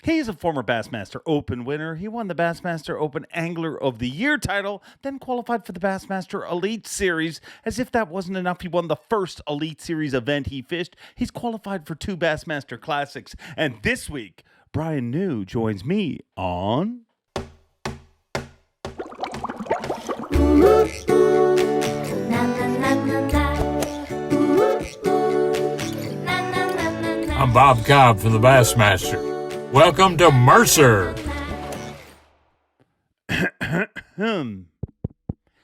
He's a former Bassmaster Open winner. He won the Bassmaster Open Angler of the Year title, then qualified for the Bassmaster Elite Series. As if that wasn't enough, he won the first Elite Series event he fished. He's qualified for 2 Bassmaster Classics. And this week, Bryan New joins me on... I'm Bob Cobb from the Bassmaster. Welcome to Mercer.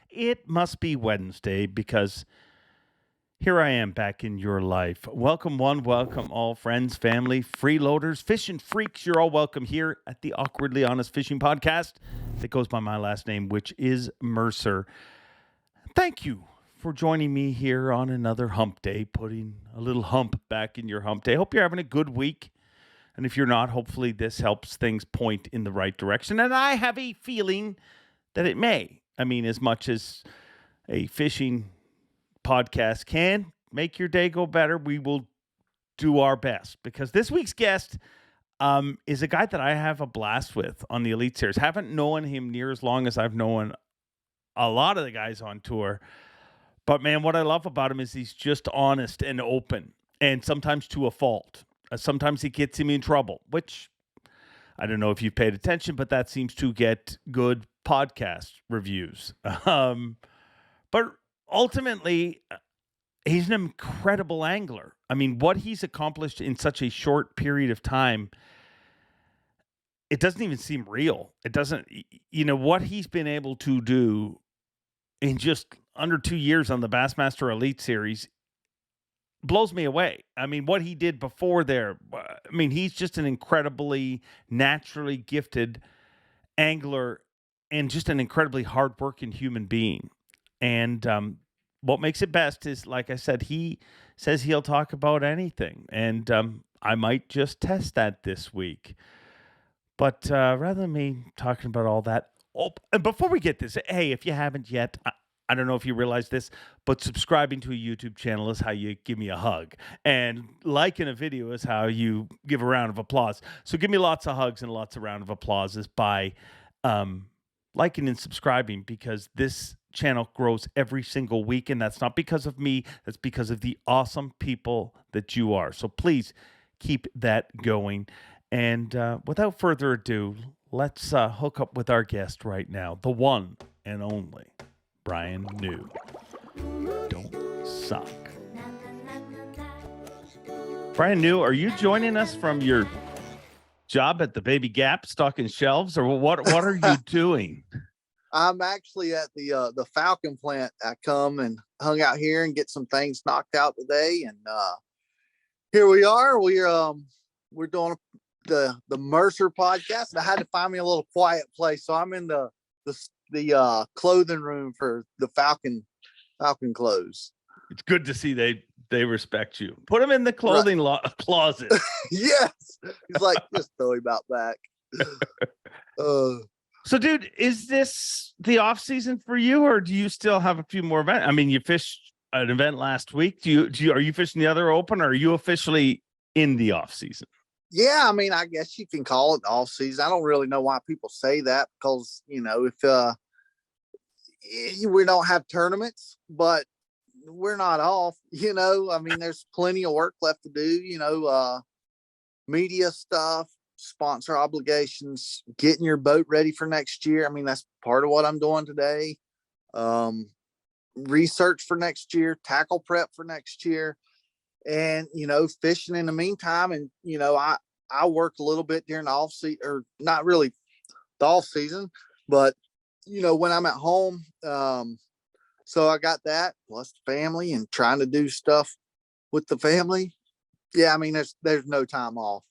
It must be Wednesday because here I am back in your life. Welcome one, welcome all, friends, family, freeloaders, fishing freaks. You're all welcome here at the Awkwardly Honest Fishing Podcast that goes by my last name, which is Mercer. Thank you for joining me here on another hump day, putting a little hump back in your hump day. Hope you're having a good week. And if you're not, hopefully this helps things point in the right direction. And I have a feeling that it may. I mean, as much as a fishing podcast can make your day go better, we will do our best. Because this week's guest is a guy that I have a blast with on the Elite Series. Haven't known him near as long as I've known a lot of the guys on tour. But, man, what I love about him is he's just honest and open, and sometimes to a fault. Sometimes he gets him in trouble, which I don't know if you've paid attention, but that seems to get good podcast reviews. But ultimately, he's an incredible angler. I mean, what he's accomplished in such a short period of time, it doesn't even seem real. It doesn't, what he's been able to do in just under 2 years on the Bassmaster Elite Series blows me away. I mean, what he did before there, I mean, he's just an incredibly naturally gifted angler and just an incredibly hardworking human being. And what makes it best is, like I said, he says he'll talk about anything. And I might just test that this week. But rather than me talking about all that, and before we get this, hey, if you haven't yet, I don't know if you realize this, but subscribing to a YouTube channel is how you give me a hug. And liking a video is how you give a round of applause. So give me lots of hugs and lots of round of applauses by liking and subscribing, because this channel grows every single week. And that's not because of me. That's because of the awesome people that you are. So please keep that going. And without further ado, let's hook up with our guest right now, the one and only Bryan New. Don't suck. Bryan New, are you joining us from your job at the Baby Gap stocking shelves, or what are you doing? I'm actually at the Falcon plant. I come and hung out here and get some things knocked out today, and here we are. We're doing the Mercer podcast, and I had to find me a little quiet place, so I'm in the clothing room for the Falcon clothes. It's good to see they respect you. Put them in the clothing closet. Yes. He's like, just throw him out back. So, dude, is this the off season for you, or do you still have a few more events? I mean, you fished an event last week. Are you fishing the other Open, or are you officially in the off season? Yeah, I mean, I guess you can call it off season. I don't really know why people say that, because if we don't have tournaments, but we're not off. I mean, there's plenty of work left to do. Media stuff, sponsor obligations, getting your boat ready for next year. I mean, that's part of what I'm doing today. Research for next year, tackle prep for next year. And, fishing in the meantime. And, I work a little bit during the off season, or not really the off season, but, when I'm at home. So I got that plus the family and trying to do stuff with the family. Yeah. I mean, there's no time off.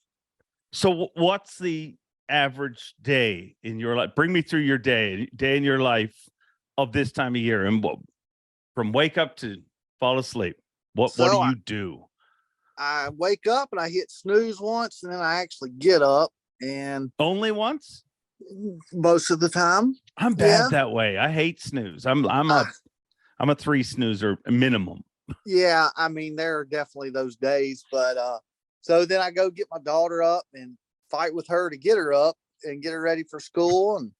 So what's the average day in your life? Bring me through your day in your life of this time of year, and from wake up to fall asleep. What do you do? I wake up and I hit snooze once, and then I actually get up. And only once? Most of the time. I'm bad that way. I hate snooze. I'm a 3 snoozer minimum. Yeah, I mean, there are definitely those days, but so then I go get my daughter up, and fight with her to get her up and get her ready for school and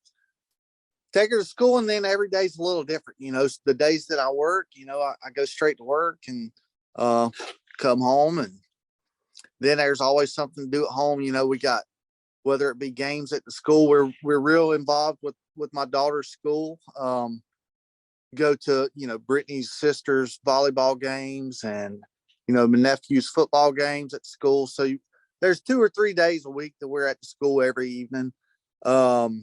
take her to school. And then every day's a little different. The days that I work, I go straight to work and come home, and then there's always something to do at home. We got, whether it be games at the school, we're real involved with my daughter's school. Go to, Brittany's sister's volleyball games and, my nephew's football games at school. So there's 2 or 3 days a week that we're at the school every evening. And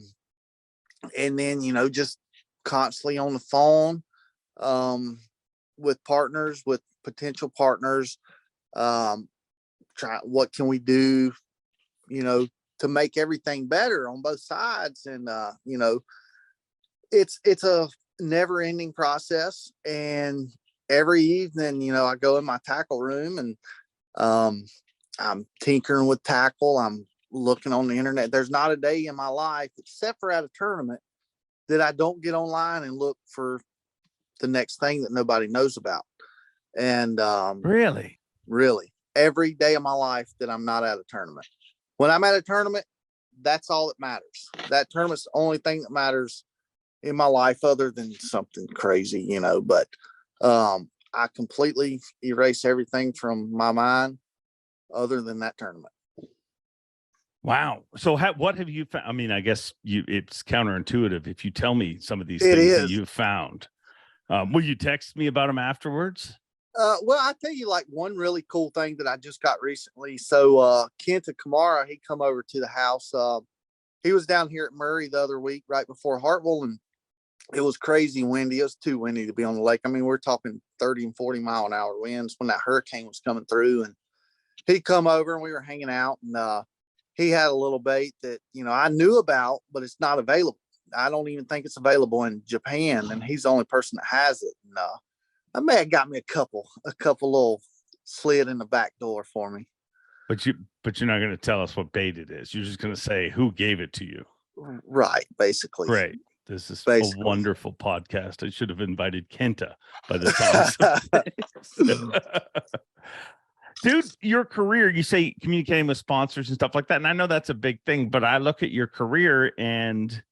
then, just constantly on the phone with partners, with potential partners. What can we do, to make everything better on both sides. And, it's a never ending process. And every evening, I go in my tackle room and I'm tinkering with tackle. I'm looking on the internet. There's not a day in my life, except for at a tournament, that I don't get online and look for the next thing that nobody knows about. And really every day of my life that I'm not at a tournament. When I'm at a tournament, that's all that matters. That tournament's the only thing that matters in my life, other than something crazy, but I completely erase everything from my mind other than that tournament. Wow. So what have you found? I mean, I guess it's counterintuitive if you tell me some of these things that you've found. Will you text me about them afterwards? Well, I tell you, like, one really cool thing that I just got recently. So Kenta Kamara, he come over to the house. He was down here at Murray the other week, right before Hartville, and it was crazy windy. It was too windy to be on the lake. I mean, we're talking 30 and 40 mile an hour winds when that hurricane was coming through. And he come over and we were hanging out, and he had a little bait that, I knew about, but it's not available. I don't even think it's available in Japan, and he's the only person that has it. And that man got me a couple little slid in the back door for me. But you're not going to tell us what bait it is. You're just going to say who gave it to you. Right. Basically. Great. This is a wonderful podcast. I should have invited Kenta by the time. Dude, your career, you say communicating with sponsors and stuff like that. And I know that's a big thing, but I look at your career and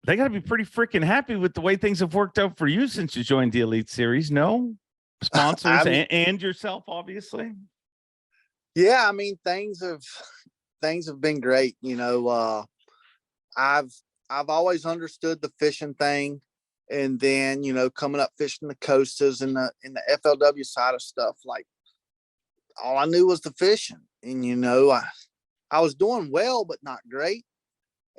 they got to be pretty freaking happy with the way things have worked out for you since you joined the Elite Series. No? Sponsors and yourself, obviously. Yeah, I mean, things have been great. I've always understood the fishing thing, and then, coming up fishing the coasters and in the FLW side of stuff, like, all I knew was the fishing. And, I was doing well, but not great.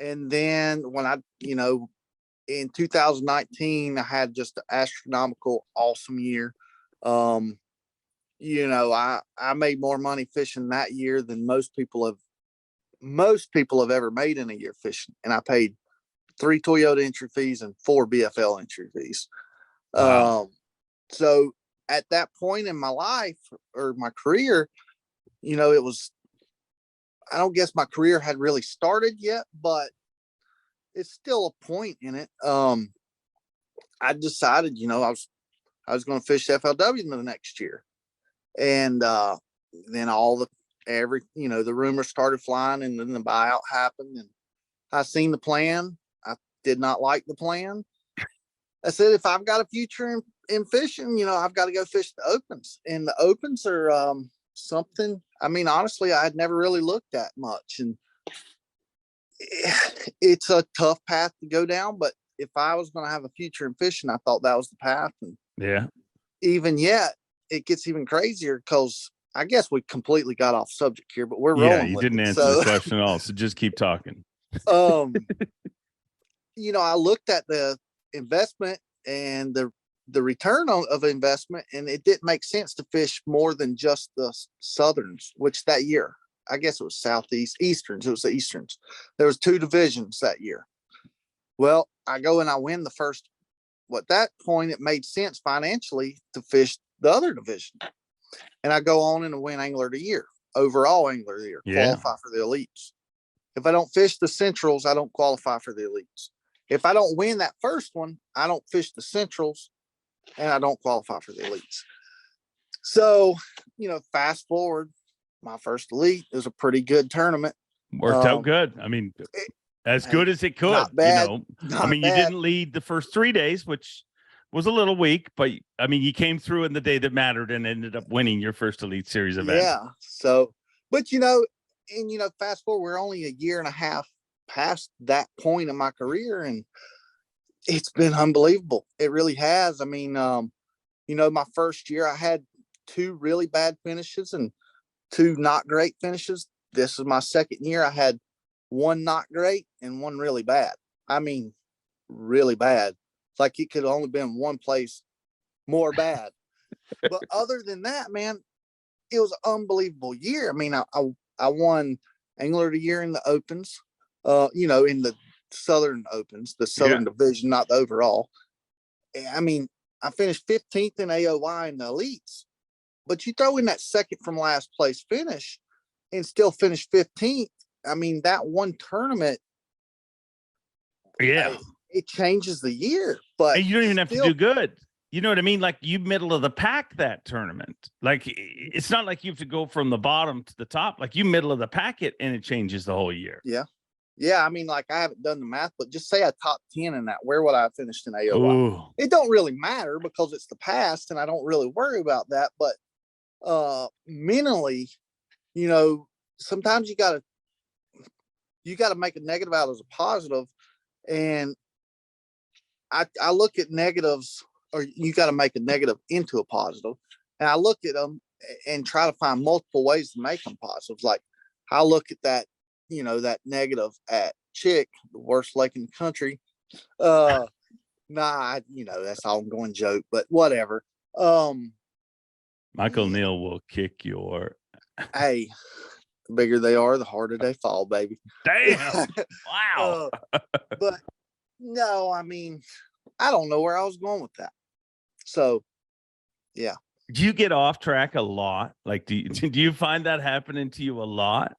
And then when in 2019, I had just an astronomical, awesome year. I made more money fishing that year than most people have ever made in a year fishing. And I paid 3 Toyota entry fees and 4 BFL entry fees. Wow. So at that point in my life or my career, I don't guess my career had really started yet, but it's still a point in it. I decided, I was going to fish FLW in the next year. And then the rumors started flying, and then the buyout happened, and I seen the plan. I did not like the plan. I said, if I've got a future in fishing, I've got to go fish the Opens. And the Opens are something, I mean, honestly, I had never really looked at much. And it's a tough path to go down, but if I was going to have a future in fishing, I thought that was the path. And yeah, even yet, it gets even crazier, because I guess we completely got off subject here, but we're rolling. Yeah, you didn't answer the question at all, so just keep talking. I looked at the investment and the return of investment, and it didn't make sense to fish more than just the Southerns, which that year, I guess it was Easterns. It was the Easterns. There was 2 divisions that year. Well, I go and I win the first. At that point, it made sense financially to fish the other division. And I go on and win Angler of the Year, overall Angler of the Year, qualify for the elites. If I don't fish the Centrals, I don't qualify for the elites. If I don't win that first one, I don't fish the Centrals, and I don't qualify for the elites. So, fast forward, my first elite. It was a pretty good tournament. Worked out good. I mean, as good as it could. Not bad. I mean, you didn't lead the first 3 days, which was a little weak, but I mean, you came through in the day that mattered and ended up winning your first Elite Series event. Yeah. So, but fast forward, we're only a year and a half past that point in my career, and it's been unbelievable. It really has. I mean, my first year I had 2 really bad finishes and 2 not great finishes. This is my second year. I had 1 not great and 1 really bad. I mean, really bad. It's like it could have only been one place more bad. But other than that, man, it was an unbelievable year. I mean, I won Angler of the Year in the Opens, in the Southern Opens, the Southern Division, not the overall. I mean, I finished 15th in AOY in the Elites, but you throw in that second from last place finish and still finish 15th. I mean, that one tournament, it changes the year. But and you don't even have to do good. You know what I mean? Like, you middle of the pack that tournament. Like, it's not like you have to go from the bottom to the top. Like, you middle of the packet, and it changes the whole year. Yeah. Yeah, I mean, like, I haven't done the math, but just say I top 10 in that. Where would I have finished in AOY? Ooh. It don't really matter because it's the past, and I don't really worry about that. But mentally, sometimes you gotta make a negative out as a positive. And I look at negatives, or you got to make a negative into a positive. And I look at them and try to find multiple ways to make them positives. Like, I look at that, that negative at Chick, the worst lake in the country. That's all I'm going joke, but whatever. Michael Neal will kick your. Hey, the bigger they are, the harder they fall, baby. Damn. Wow. But no, I mean, I don't know where I was going with that. So, yeah. Do you get off track a lot? Like, do you find that happening to you a lot?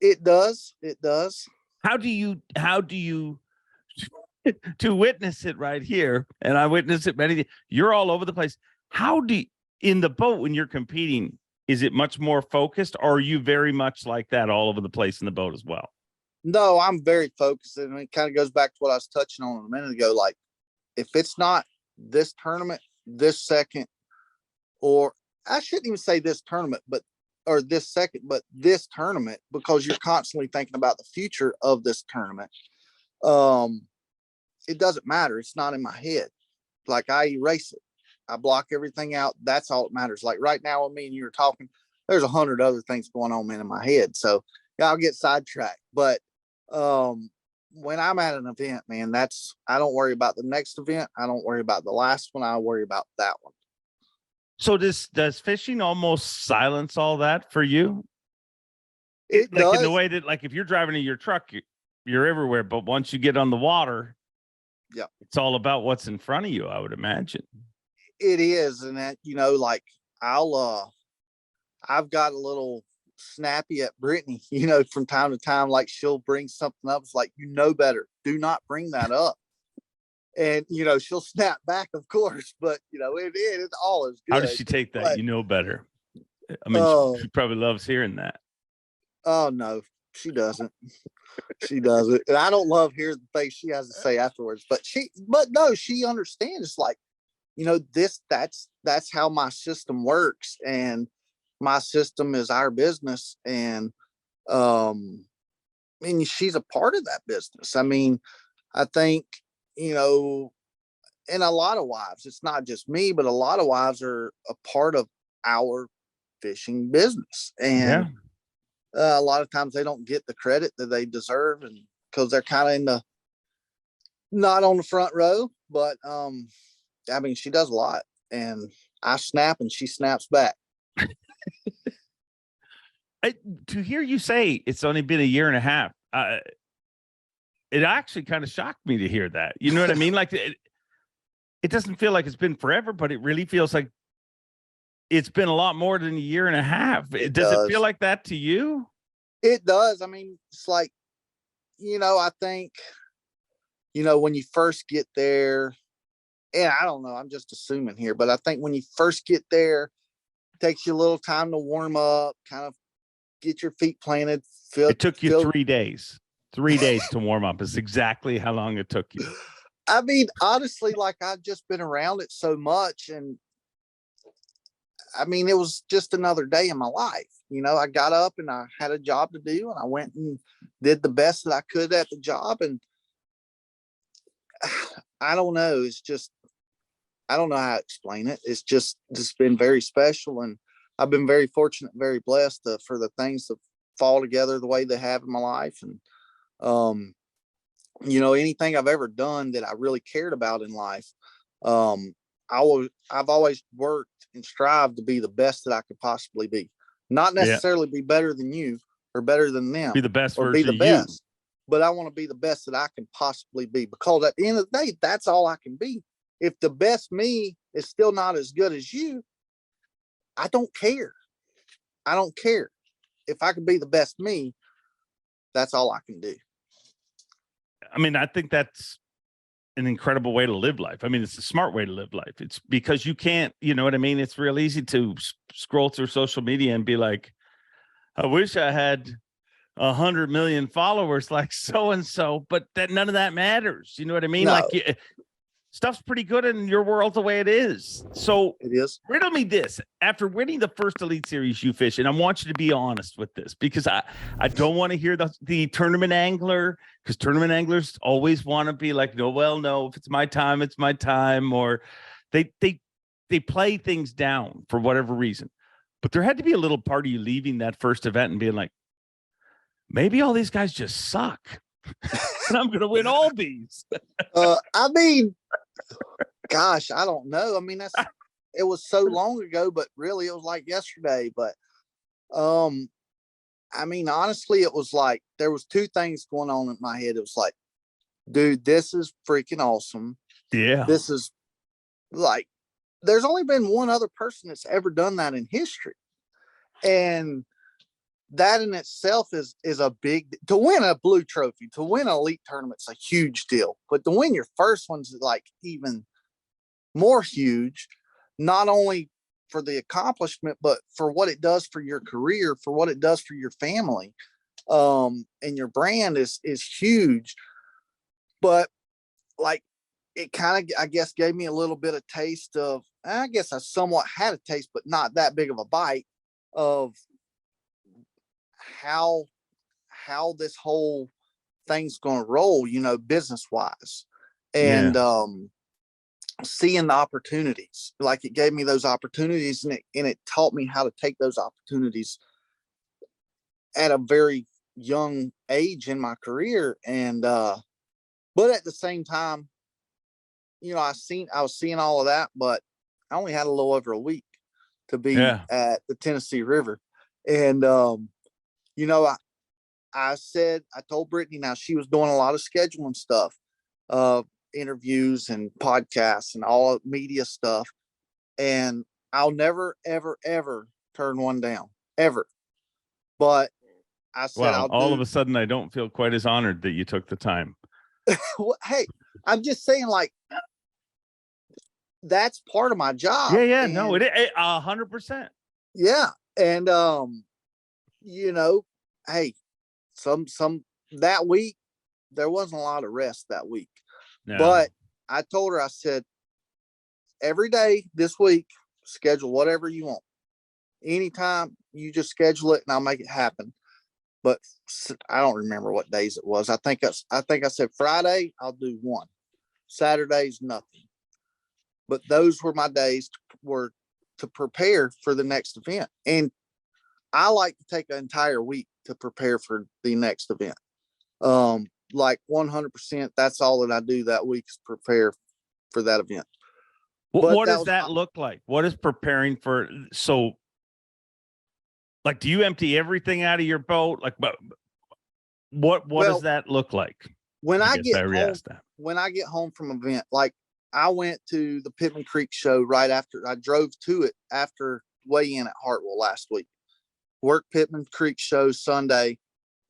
It does. It does. How do you to witness it right here? And I witnessed it many. You're all over the place. How do you, in the boat when you're competing, is it much more focused, or are you very much like that all over the place in the boat as well? No, I'm very focused, and it kind of goes back to what I was touching on a minute ago. Like, if it's not this tournament, this second, or I shouldn't even say this tournament, or this second, but this tournament, because you're constantly thinking about the future of this tournament. It doesn't matter. It's not in my head. Like, I erase it. I block everything out. That's all that matters. Like right now with me and you were talking, there's 100 other things going on in my head. So yeah, I'll get sidetracked. But when I'm at an event, man, I don't worry about the next event. I don't worry about the last one. I worry about that one. So does fishing almost silence all that for you? It like does. In the way that, like, if you're driving in your truck, you're everywhere, but once you get on the water, yeah, it's all about what's in front of you, I would imagine. It is. And that, like, I've got a little snappy at Brittany, from time to time. Like, she'll bring something up. It's like, better. Do not bring that up. And, she'll snap back, of course, but, it's all is good. How does she take that? But, better. I mean, she probably loves hearing that. Oh, no, she doesn't. She doesn't. And I don't love hearing the things she has to say afterwards, but no, she understands. It's like, that's how my system works. And my system is our business. And, she's a part of that business. I mean, I think, and a lot of wives, it's not just me, but a lot of wives are a part of our fishing business. And a lot of times they don't get the credit that they deserve, and because they're kind of not on the front row. But I mean, she does a lot, and I snap and she snaps back. To hear you say it's only been a year and a half, it actually kind of shocked me to hear that. You know what I mean? Like, it doesn't feel like it's been forever, but it really feels like it's been a lot more than a year and a half. Does it feel like that to you? It does. I mean, it's like, I think, when you first get there, and I don't know, I'm just assuming here, but I think when you first get there, it takes you a little time to warm up, kind of get your feet planted. It took you 3 days. 3 days to warm up is exactly how long it took you. I mean, honestly, like I've just been around it so much, and I mean, it was just another day in my life. You know, I got up and I had a job to do, and I went and did the best that I could at the job. And I don't know. It's just, I don't know how to explain it. It's just been very special. And I've been very fortunate, very blessed for the things to fall together the way they have in my life. And, you know, anything I've ever done that I really cared about in life, I've always worked and strived to be the best that I could possibly be. Not necessarily be better than you or better than them. Be the best or version be the of best, you. but I want to be the best that I can possibly be, because at the end of the day, that's all I can be. If the best me is still not as good as you, I don't care. I don't care. If I can be the best me, that's all I can do. I mean, I think that's an incredible way to live life. I mean, it's a smart way to live life. It's because you can't, you know what I mean? It's real easy to scroll through social media and be like, I wish I had 100 million followers like so-and-so, but that none of that matters. You know what I mean? No. Like stuff's pretty good in your world the way it is. So It is. riddle me this. After winning the first Elite Series you fish, and I want you to be honest with this, because I don't want to hear the tournament angler, because tournament anglers always want to be like, no, well, no, if it's my time, it's my time. Or they play things down for whatever reason. But there had to be a little part of you leaving that first event and being like, maybe all these guys just suck. And I'm going to win all these. I mean, gosh, I don't know. I mean, it was so long ago, but really it was like yesterday. But, I mean, honestly, it was like, there was two things going on in my head. It was like, dude, this is freaking awesome. Yeah. This is like, there's only been one other person that's ever done that in history. And that in itself is a big, to win a blue trophy, to win an elite tournament's a huge deal, but to win your first one's like even more huge, not only for the accomplishment, but for what it does for your career, for what it does for your family. And your brand is huge. But like, it kind of, I guess, gave me a little bit of taste of, I guess I somewhat had a taste, but not that big of a bite of how this whole thing's going to roll, you know, business wise. And seeing the opportunities, like it gave me those opportunities, and it taught me how to take those opportunities at a very young age in my career. And but at the same time, you know, I was seeing all of that, but I only had a little over a week to be at the Tennessee River. And you know, I told Brittany, now she was doing a lot of scheduling stuff, interviews and podcasts and all media stuff. And I'll never, ever, ever turn one down, ever. But I said, wow, all of a sudden, I don't feel quite as honored that you took the time. Well, hey, I'm just saying, like, that's part of my job. Yeah. And no, it 100%. Yeah. And, you know, hey, some that week, there wasn't a lot of rest that week. No. But I told her, I said, every day this week, schedule whatever you want. Anytime, you just schedule it and I'll make it happen. But I don't remember what days it was. I think I said Friday, I'll do one. Saturday's nothing. But those were my days to prepare for the next event. And I like to take an entire week to prepare for the next event. Like 100%, that's all that I do that week is prepare for that event. What does that look like? What is preparing for? So, like, do you empty everything out of your boat? Like, what does that look like? When I get home from an event, like I went to the Pittman Creek show right after I drove to it after weigh-in at Hartwell last week. Worked Pittman Creek show Sunday.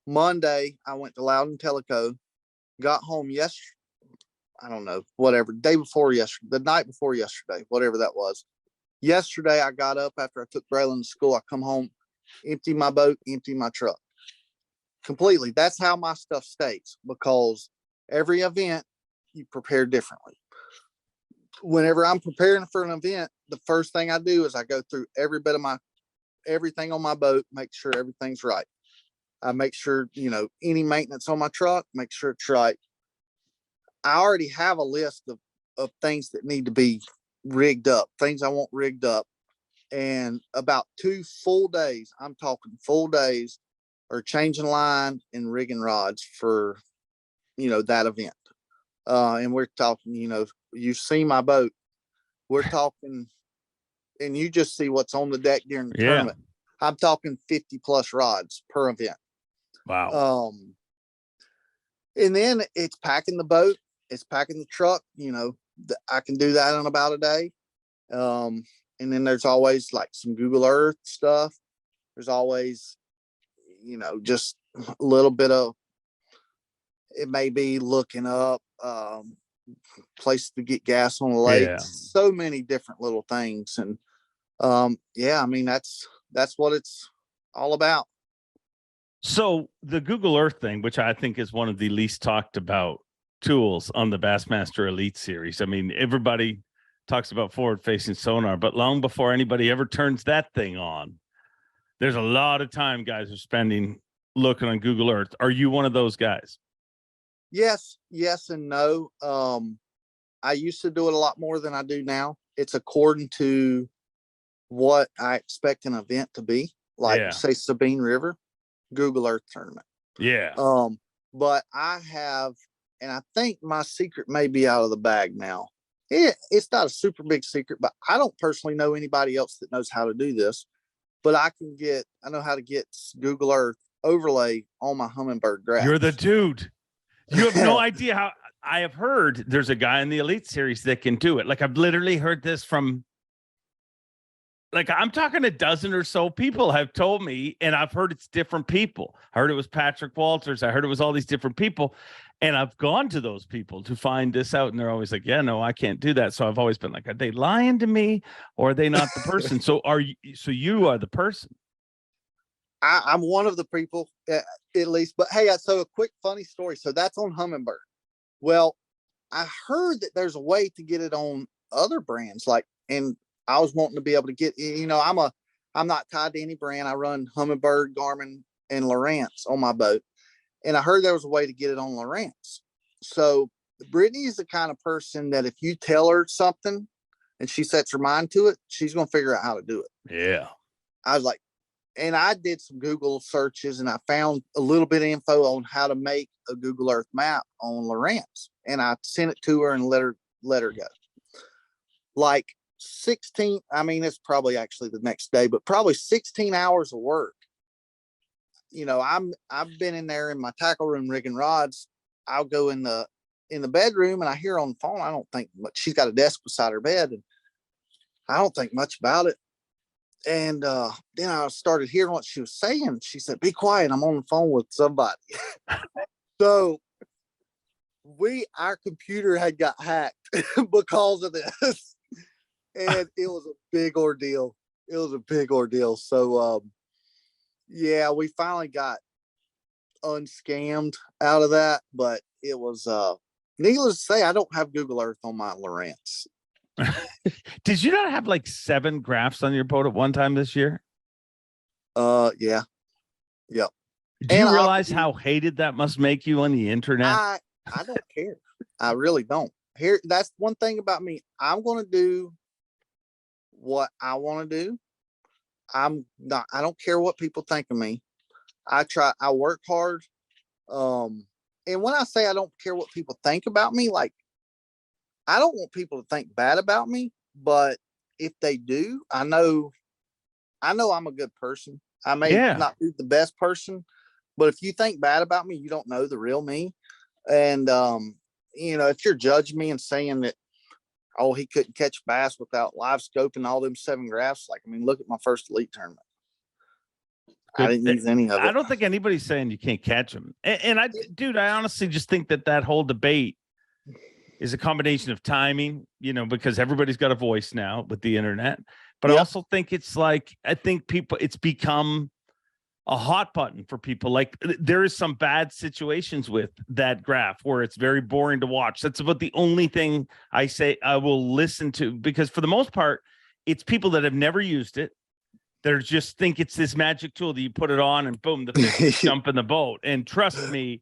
Monday, I went to Loudon Tellico, got home I don't know, whatever, the night before yesterday, whatever that was. Yesterday, I got up after I took Braylon to school. I come home, empty my boat, empty my truck completely. That's how my stuff stays, because every event you prepare differently. Whenever I'm preparing for an event, the first thing I do is I go through every bit of everything on my boat, make sure everything's right. I make sure, any maintenance on my truck, make sure it's right. I already have a list of things that need to be rigged up, things I want rigged up. And about 2 full days, I'm talking full days, are changing line and rigging rods for, that event. And we're talking, you see my boat, we're talking, and you just see what's on the deck during the tournament. I'm talking 50 plus rods per event. Wow. And then it's packing the boat, it's packing the truck, I can do that in about a day. And then there's always like some Google Earth stuff. There's always, just a little bit of, it may be looking up places to get gas on the lake. Yeah. So many different little things. And that's what it's all about. So the Google Earth thing, which I think is one of the least talked about tools on the Bassmaster Elite series. I mean, everybody talks about forward-facing sonar, but long before anybody ever turns that thing on, there's a lot of time guys are spending looking on Google Earth. Are you one of those guys? Yes and no. I used to do it a lot more than I do now. It's according to what I expect an event to be, like say Sabine River, Google Earth tournament. Yeah. But I have, and I think my secret may be out of the bag now. It's not a super big secret, but I don't personally know anybody else that knows how to do this. But I know how to get Google Earth overlay on my Humminbird graphs. You're the dude. You have no idea how. I have heard there's a guy in the Elite series that can do it. Like, I've literally heard this from, like, I'm talking a dozen or so people have told me, and I've heard it's different people. I heard it was Patrick Walters. I heard it was all these different people. And I've gone to those people to find this out. And they're always like, yeah, no, I can't do that. So I've always been like, are they lying to me, or are they not the person? So you are the person. I'm one of the people at least, but hey, so a quick funny story. So that's on Humminbird. Well, I heard that there's a way to get it on other brands, and I was wanting to be able to get, I'm not tied to any brand. I run Humminbird, Garmin, and Lowrance on my boat. And I heard there was a way to get it on Lowrance. So Brittany is the kind of person that if you tell her something and she sets her mind to it, she's going to figure out how to do it. Yeah. I was like, and I did some Google searches and I found a little bit of info on how to make a Google Earth map on Lowrance. And I sent it to her and let her go. Like 16, it's probably actually the next day, but probably 16 hours of work. I've been in there in my tackle room rigging rods. I'll go in the bedroom and I hear her on the phone. I don't think much. She's got a desk beside her bed and I don't think much about it. And then I started hearing what she was saying. She said, "Be quiet. I'm on the phone with somebody." So our computer had got hacked because of this. And it was a big ordeal. So, we finally got unscammed out of that, but it was, needless to say, I don't have Google Earth on my Lowrance. Did you not have like 7 graphs on your boat at one time this year? Yeah. Yep. Do you realize how hated that must make you on the internet? I don't care. I really don't. That's one thing about me. I'm going to do what I want to do. I don't care what people think of me. I work hard. And when I say I don't care what people think about me, like, I don't want people to think bad about me, but if they do, I know I'm a good person. I may not be the best person, but if you think bad about me, you don't know the real me. And, if you're judging me and saying that, oh, he couldn't catch bass without live scoping all them 7 graphs. Look at my first Elite tournament. I didn't use any of it. I don't think anybody's saying you can't catch them. And I honestly just think that whole debate is a combination of timing, because everybody's got a voice now with the internet. But I also think it's like, it's become a hot button for people. Like there is some bad situations with that graph where it's very boring to watch. That's about the only thing I say I will listen to, because for the most part, it's people that have never used it. They just think it's this magic tool that you put it on and boom, the fish jump in the boat. And trust me,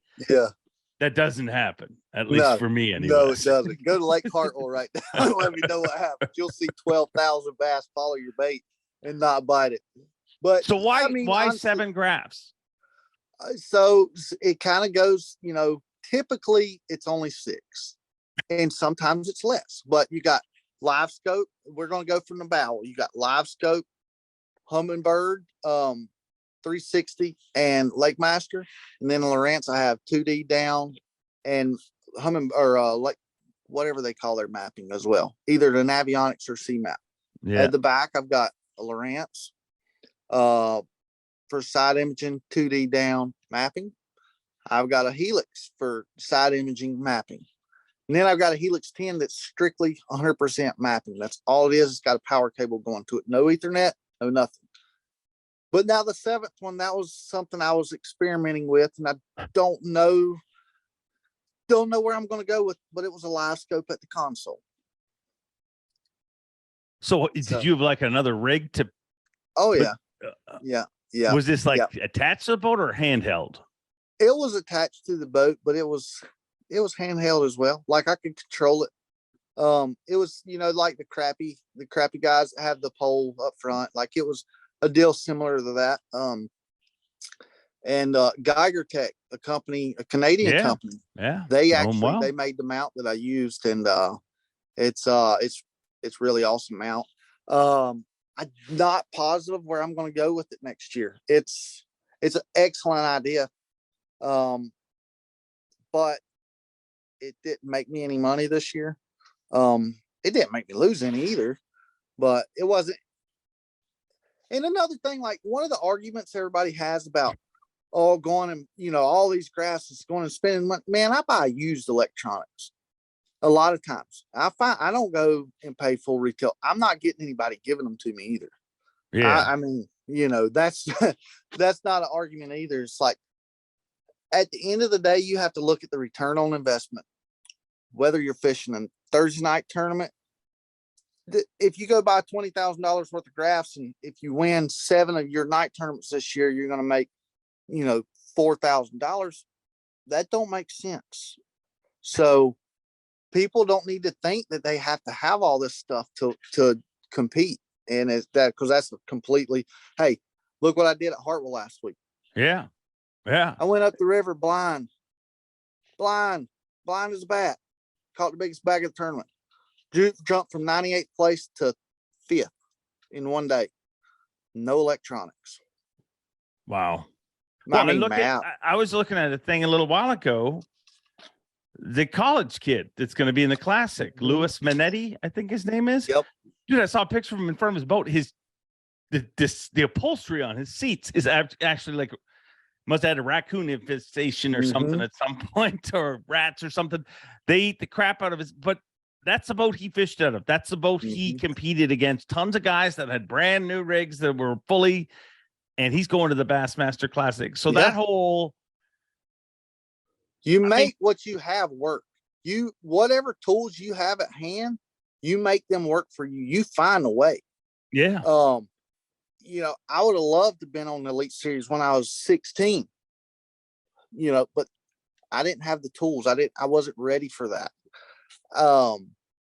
that doesn't happen, at least for me anyway. No, it doesn't. Go to Lake Hartwell right now and let me know what happens. You'll see 12,000 bass follow your bait and not bite it. But so why honestly, 7 graphs? So it kind of goes, typically it's only 6 and sometimes it's less, but you got live scope. We're going to go from the bow. You got live scope, Humminbird, 360 and Lake Master. And then Lowrance, I have 2D down and like whatever they call their mapping as well. Either the Navionics or C-Map. Yeah. At the back, I've got a Lowrance, for side imaging, 2D down mapping. I've got a Helix for side imaging mapping. And then I've got a Helix 10 that's strictly 100% mapping. That's all it is. It's got a power cable going to it. No Ethernet, no nothing. But now the 7th one, that was something I was experimenting with, and I don't know where I'm going to go with, but it was a live scope at the console. So did you have like another rig to? Oh yeah. Yeah. Was this like attached to the boat or handheld? It was attached to the boat, but it was handheld as well. Like I could control it. It was, like the crappy guys that have the pole up front. Like it was a deal similar to that. And Geiger Tech, a Canadian company. Yeah. They actually they made the mount that I used, and it's really awesome mount. I'm not positive where I'm going to go with it next year. It's an excellent idea. But it didn't make me any money this year. It didn't make me lose any either, but it wasn't. And another thing, like one of the arguments everybody has about, going and, all these grasses going and spending money, man, I buy used electronics a lot of times. I don't go and pay full retail. I'm not getting anybody giving them to me either. Yeah. I mean, that's, that's not an argument either. It's like, at the end of the day, you have to look at the return on investment, whether you're fishing a Thursday night tournament. If you go buy $20,000 worth of graphs, and if you win 7 of your night tournaments this year, you're going to make, $4,000. That don't make sense. So people don't need to think that they have to have all this stuff to compete. And it's that, because that's completely, hey, look what I did at Hartwell last week. Yeah. Yeah. I went up the river blind as a bat, caught the biggest bag of the tournament. Jumped from 98th place to 5th in one day. No electronics. Wow. I was looking at a thing a little while ago. The college kid that's going to be in the Classic, Louis Minetti, I think his name is. Yep. Dude, I saw a picture of him in front of his boat. The upholstery on his seats is actually like, must have had a raccoon infestation or something at some point, or rats or something. They eat the crap out of his, but that's the boat he fished out of. That's the boat he competed against tons of guys that had brand new rigs that were fully, and he's going to the Bassmaster Classic. So that whole, what you have work. Whatever tools you have at hand, you make them work for you. You find a way. Yeah. I would have loved to have been on the Elite Series when I was 16, but I didn't have the tools. I wasn't ready for that.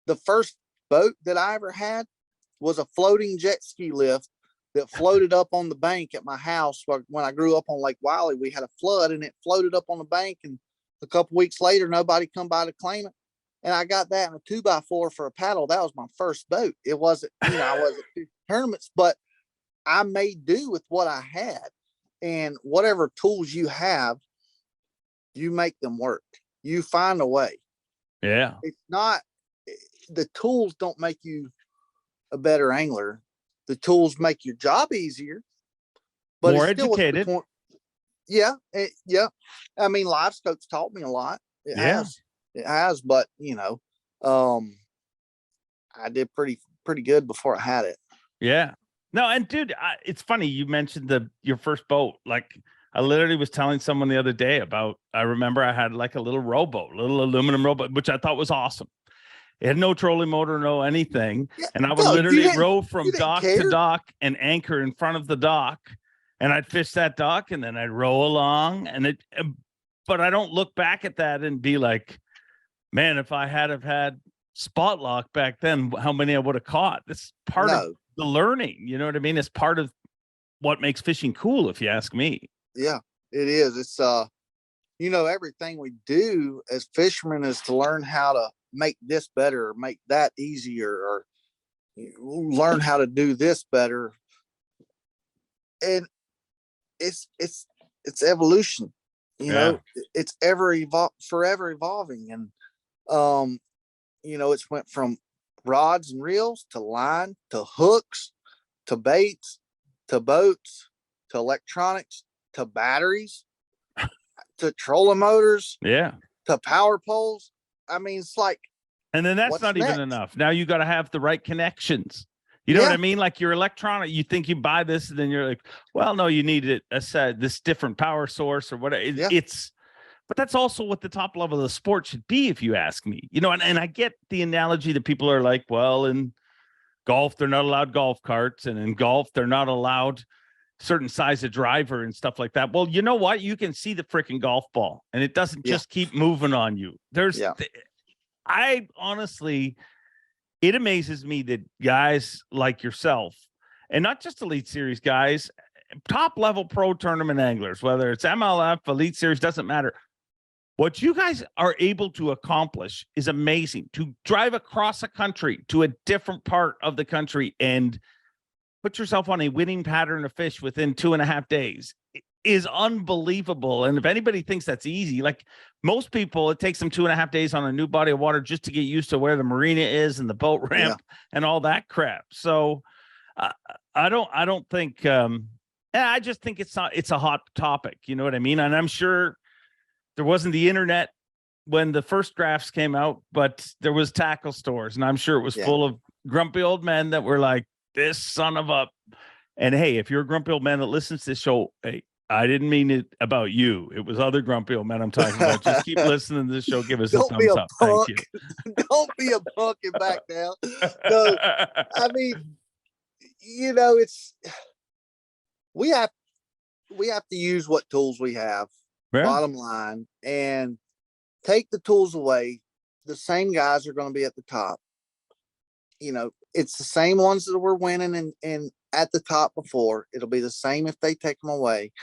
The first boat that I ever had was a floating jet ski lift that floated up on the bank at my house. When I grew up on Lake Wiley, we had a flood and it floated up on the bank. And a couple weeks later, nobody come by to claim it. And I got that in a 2x4 for a paddle. That was my first boat. It wasn't, I wasn't tournaments, but I made do with what I had. And whatever tools you have, you make them work. You find a way. Yeah. It's not, the tools don't make you a better angler. The tools make your job easier, but more it's still educated. Yeah. I mean, live scopes taught me a lot. It has, but I did pretty good before I had it. Yeah. No, and dude, it's funny you mentioned your first boat. Like I literally was telling someone the other day about. I remember I had like a little rowboat, little aluminum rowboat, which I thought was awesome. It had no trolling motor, no anything, Yeah, and I would no, literally row you from didn't dock to care. dock and anchor in front of the dock, and I'd fish that dock, and then I'd row along, and it. But I don't look back at that and be like, man, if I have had spot lock back then, how many I would have caught. That's part of No, the learning. You know what I mean? It's part of what makes fishing cool, if you ask me. yeah, it is. It's everything we do as fishermen is to learn how to make this better, or make that easier, or learn how to do this better. And it's evolution. Yeah. It's forever evolving. And it's went from rods and reels to line to hooks to baits to boats to electronics to batteries to trolling motors Yeah. to power poles. I mean, it's like, And then that's what's not even next? enough. Now you got to have the right connections. You know what I mean? Like your electronic, you think you buy this, and then you're like, well, no, you need it. This different power source or whatever. But that's also what the top level of the sport should be, if you ask me. And I get the analogy that people are like, well, in golf, they're not allowed golf carts, and in golf, they're not allowed certain size of driver and stuff like that. Well, you know what? You can see the freaking golf ball, and it doesn't just keep moving on you. I honestly, it amazes me that guys like yourself, and not just Elite Series guys, top level pro tournament anglers, whether it's MLF, Elite Series, doesn't matter. What you guys are able to accomplish is amazing. To drive across a country to a different part of the country and put yourself on a winning pattern of fish within 2.5 days is unbelievable. And if anybody thinks that's easy, like most people, it takes them 2.5 days on a new body of water just to get used to where the marina is and the boat ramp and all that crap. So I don't think, I just think it's a hot topic. You know what I mean? And I'm sure there wasn't the internet when the first drafts came out, but there was tackle stores, and I'm sure it was full of grumpy old men that were like, this son of a, and hey, if you're a grumpy old man that listens to this show, hey, I didn't mean it about you. It was other grumpy old men I'm talking about. Just keep listening to this show. Give us a thumbs up. Thank you. Don't be a punk and back down. No, I mean, it's, we have to use what tools we have, bottom line, and take the tools away. The same guys are going to be at the top. It's the same ones that were winning and at the top before. It'll be the same if they take them away.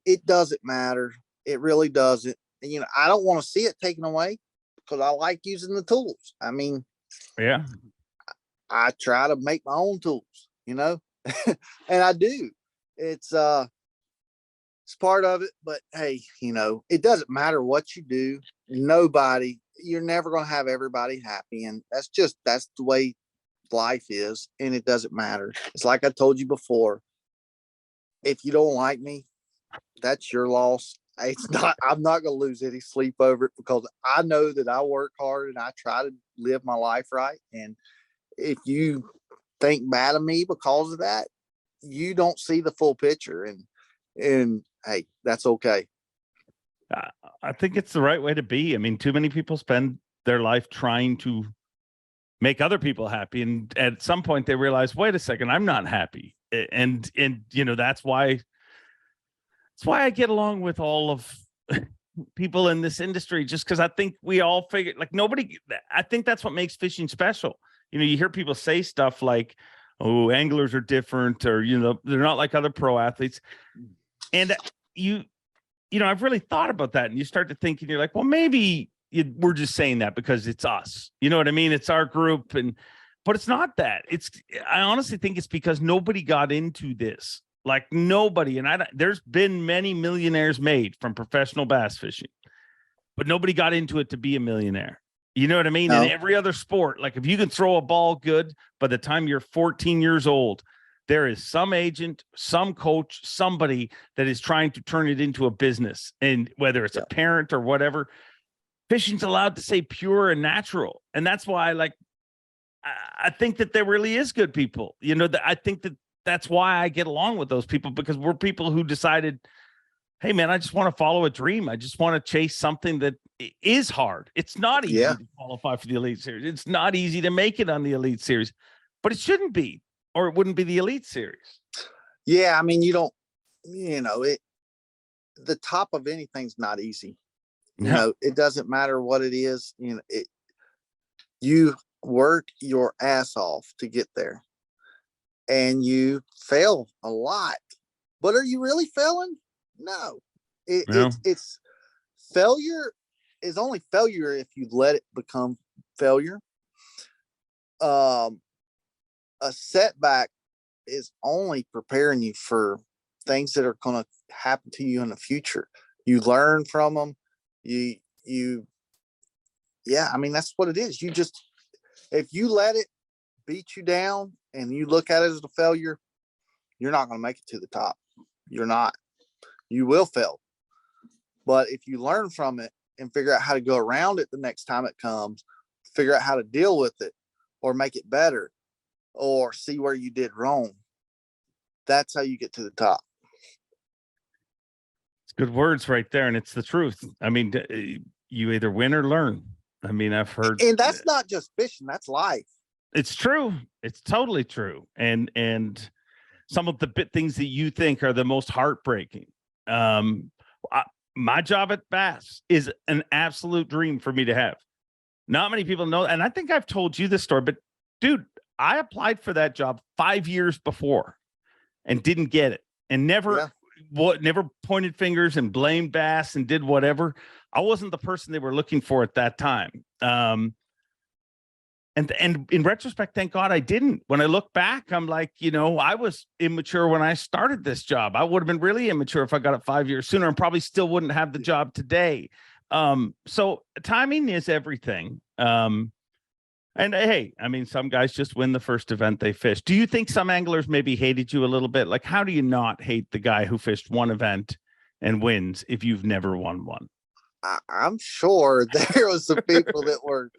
It doesn't matter. It really doesn't. And, I don't want to see it taken away because I like using the tools. I mean, I try to make my own tools, and I do. It's part of it, but hey, it doesn't matter what you do. You're never going to have everybody happy. And that's the way life is. And it doesn't matter. It's like I told you before, if you don't like me, that's your loss. I'm not going to lose any sleep over it because I know that I work hard and I try to live my life right. And if you think bad of me because of that, you don't see the full picture. And hey, that's okay. I think it's the right way to be. I mean, too many people spend their life trying to make other people happy. And at some point they realize, wait a second, I'm not happy. And that's why I get along with all of people in this industry, just because I think we all figure, like, I think that's what makes fishing special. You hear people say stuff like, oh, anglers are different, or, they're not like other pro athletes. And I've really thought about that. And you start to think, and you're like, well, maybe we're just saying that because it's us. You know what I mean? It's our group. But it's not that. I honestly think it's because nobody got into this. Like nobody. And there's been many millionaires made from professional bass fishing, but nobody got into it to be a millionaire. You know what I mean? No. In every other sport, like if you can throw a ball good, by the time you're 14 years old, there is some agent, some coach, somebody that is trying to turn it into a business. And whether it's a parent or whatever, fishing's allowed to say pure and natural. And that's why, I think that there really is good people. I think that that's why I get along with those people, because we're people who decided, hey man, I just want to follow a dream. I just want to chase something that is hard. It's not easy Yeah. to qualify for the Elite Series. It's not easy to make it on the Elite Series, but it shouldn't be, or it wouldn't be the Elite Series. Yeah. I mean, you don't, the top of anything's not easy. No. It doesn't matter what it is. You work your ass off to get there, and you fail a lot. But are you really failing? No. It's failure is only failure if you let it become failure. A setback is only preparing you for things that are going to happen to you in the future. You learn from them. I mean, that's what it is. If you let it beat you down and you look at it as a failure, you're not going to make it to the top. You're not. You will fail. But if you learn from it and figure out how to go around it the next time it comes, figure out how to deal with it or make it better or see where you did wrong, that's how you get to the top. It's good words right there. And it's the truth. I mean, you either win or learn. I mean, I've heard. And that's not just fishing. That's life. It's true. It's totally true. And some of the things that you think are the most heartbreaking. My job at Bass is an absolute dream for me to have. Not many people know. And I think I've told you this story, but dude, I applied for that job 5 years before and didn't get it, and never pointed fingers and blamed Bass and did whatever. I wasn't the person they were looking for at that time. And in retrospect, thank God I didn't. When I look back, I'm like, I was immature when I started this job. I would have been really immature if I got it 5 years sooner, and probably still wouldn't have the job today. So timing is everything. And hey, I mean, some guys just win the first event they fish. Do you think some anglers maybe hated you a little bit? Like, how do you not hate the guy who fished one event and wins if you've never won one? I'm sure there was some people that were,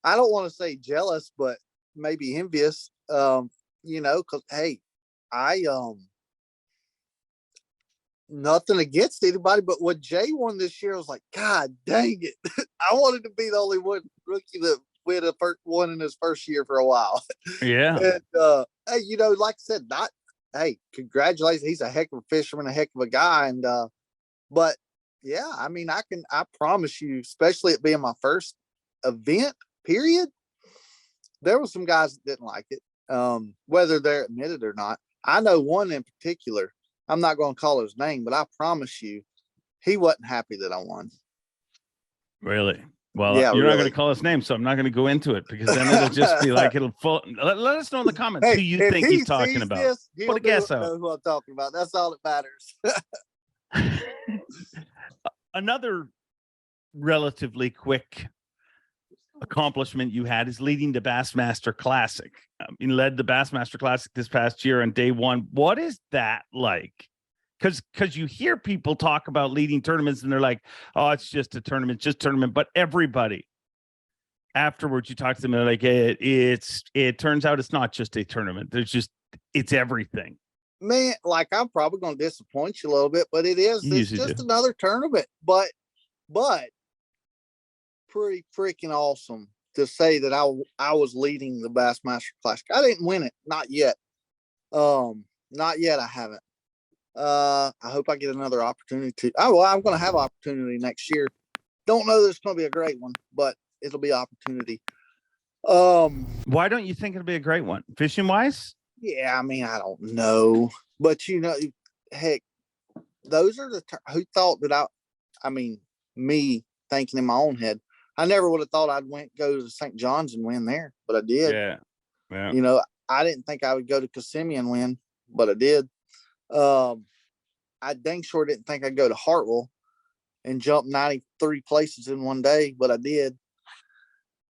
I don't want to say jealous, but maybe envious, because, hey, I, nothing against anybody, but when Jay won this year, I was like, God dang it. I wanted to be the only rookie that win a first one in his first year for a while. Yeah. And, hey, like I said, congratulations. He's a heck of a fisherman, a heck of a guy. And, but yeah, I mean, I promise you, especially it being my first event, period, there were some guys that didn't like it, whether they're admitted or not. I know one in particular. I'm not going to call his name, but I promise you, he wasn't happy that I won. Really? Well, yeah, you're really. not going to call his name, so I'm not going to go into it, because then it'll just be like, let us know in the comments who you think he's talking about. Put a guess out. Know who I'm talking about. That's all that matters. Another relatively quick accomplishment you had is leading the Bassmaster Classic. You led the Bassmaster Classic this past year on day one. What is that like? Because you hear people talk about leading tournaments and they're like, oh, it's just a tournament, but everybody afterwards, you talk to them and they're like, it turns out it's not just a tournament. It's everything. Man, like, I'm probably going to disappoint you a little bit, but it's just another tournament, but pretty freaking awesome to say that I was leading the Bassmaster Classic. I didn't win it. Not yet. Not yet. I haven't. I hope I get another opportunity. I'm going to have an opportunity next year. Don't know that it's going to be a great one, but it'll be an opportunity. Why don't you think it'll be a great one? Fishing wise? Yeah, I mean, I don't know, but heck, those are who thought that me thinking in my own head, I never would have thought I'd go to St. John's and win there, but I did. Yeah. I didn't think I would go to Kissimmee and win, but I did. I dang sure didn't think I'd go to Hartwell and jump 93 places in one day, but I did.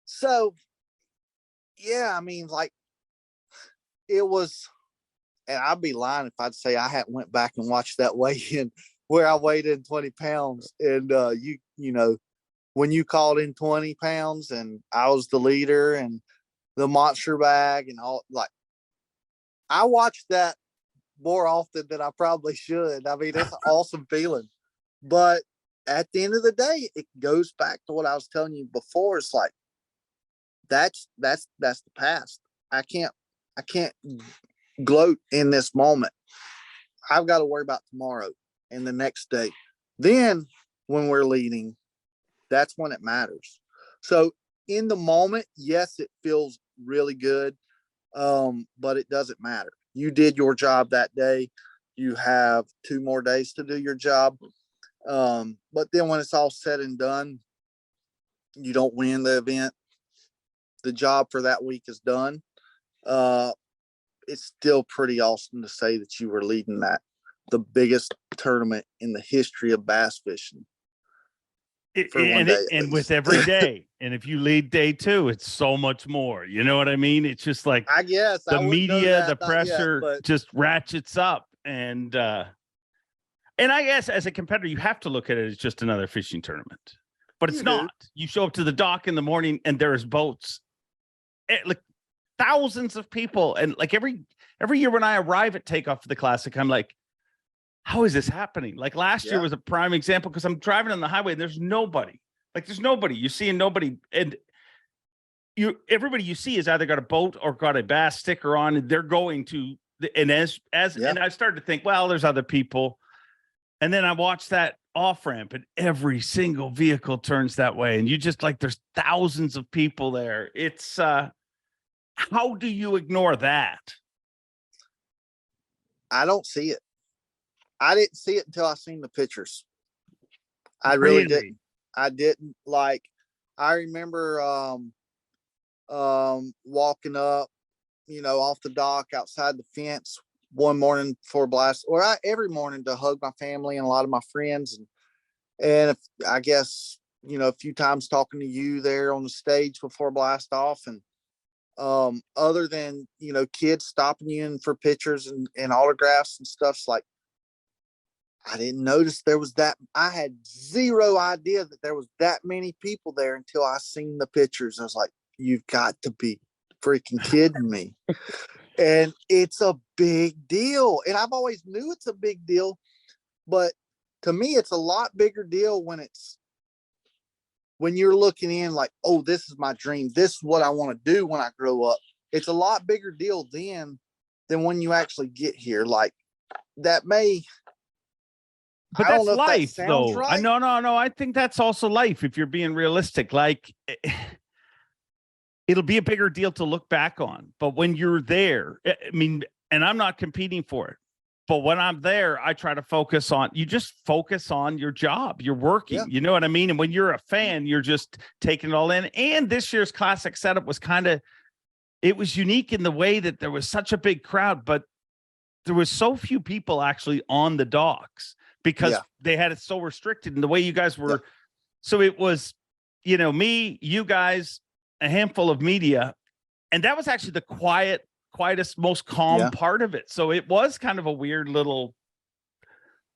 So, yeah, I mean, like, it was, and I'd be lying if I'd say I hadn't went back and watched that weigh-in where I weighed in 20 pounds. And, when you called in 20 pounds and I was the leader and the monster bag and all, like, I watched that more often than I probably should. I mean, it's an awesome feeling. But at the end of the day, it goes back to what I was telling you before. It's like that's the past. I can't gloat in this moment. I've got to worry about tomorrow and the next day. Then when we're leading, that's when it matters. So in the moment, yes, it feels really good. But it doesn't matter. You did your job that day. You have 2 more days to do your job. But then when it's all said and done, you don't win the event. The job for that week is done. It's still pretty awesome to say that you were leading the biggest tournament in the history of bass fishing. And with every day, and if you lead day 2, it's so much more. You know what I mean? It's just like, I guess the media, the pressure just ratchets up, and I guess as a competitor, you have to look at it as just another fishing tournament, but it's not. You show up to the dock in the morning, and there's boats, like thousands of people, and like every year when I arrive at takeoff for the Classic, I'm like, how is this happening? Like last year was a prime example, because I'm driving on the highway and there's nobody. Like there's nobody. You're seeing nobody, and everybody you see is either got a boat or got a bass sticker on, and they're going to. And and I started to think, well, there's other people, and then I watched that off ramp, and every single vehicle turns that way, and you just like there's thousands of people there. It's how do you ignore that? I don't see it. I didn't see it until I seen the pictures. I really didn't. I didn't. Like, I remember walking up, off the dock outside the fence one morning before blast, or every morning to hug my family and a lot of my friends. And I guess, a few times talking to you there on the stage before blast off. And other than, kids stopping you in for pictures and autographs and stuff, it's like, I didn't notice there was that. I had zero idea that there was that many people there until I seen the pictures. I was like, you've got to be freaking kidding me. And it's a big deal. And I've always knew it's a big deal, but to me, it's a lot bigger deal when you're looking in like, oh, this is my dream. This is what I want to do when I grow up. It's a lot bigger deal then than when you actually get here. Like that may. But that's life, though. Right. No. I think that's also life. If you're being realistic, like it'll be a bigger deal to look back on. But when you're there, I mean, and I'm not competing for it, but when I'm there, I try to focus on. You just focus on your job. You're working. Yeah. You know what I mean? And when you're a fan, you're just taking it all in. And this year's Classic setup was it was unique in the way that there was such a big crowd, but there was so few people actually on the docks, because they had it so restricted in the way you guys were. Yeah. So it was, me, you guys, a handful of media. And that was actually the quietest, most calm part of it. So it was kind of a weird little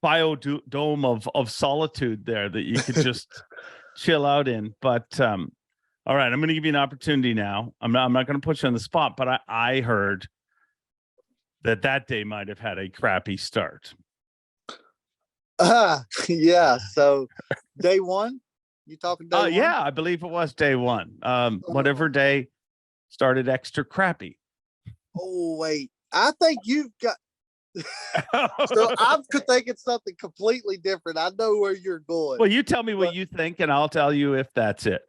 biodome of solitude there that you could just chill out in. But all right, I'm going to give you an opportunity now. I'm not going to put you on the spot, but I heard that day might have had a crappy start. Yeah. So day 1, you talking day 1? Yeah, I believe it was day 1. Whatever day started extra crappy. Oh, wait. I think you've got. So I'm thinking something completely different. I know where you're going. Well, you tell me what you think, and I'll tell you if that's it.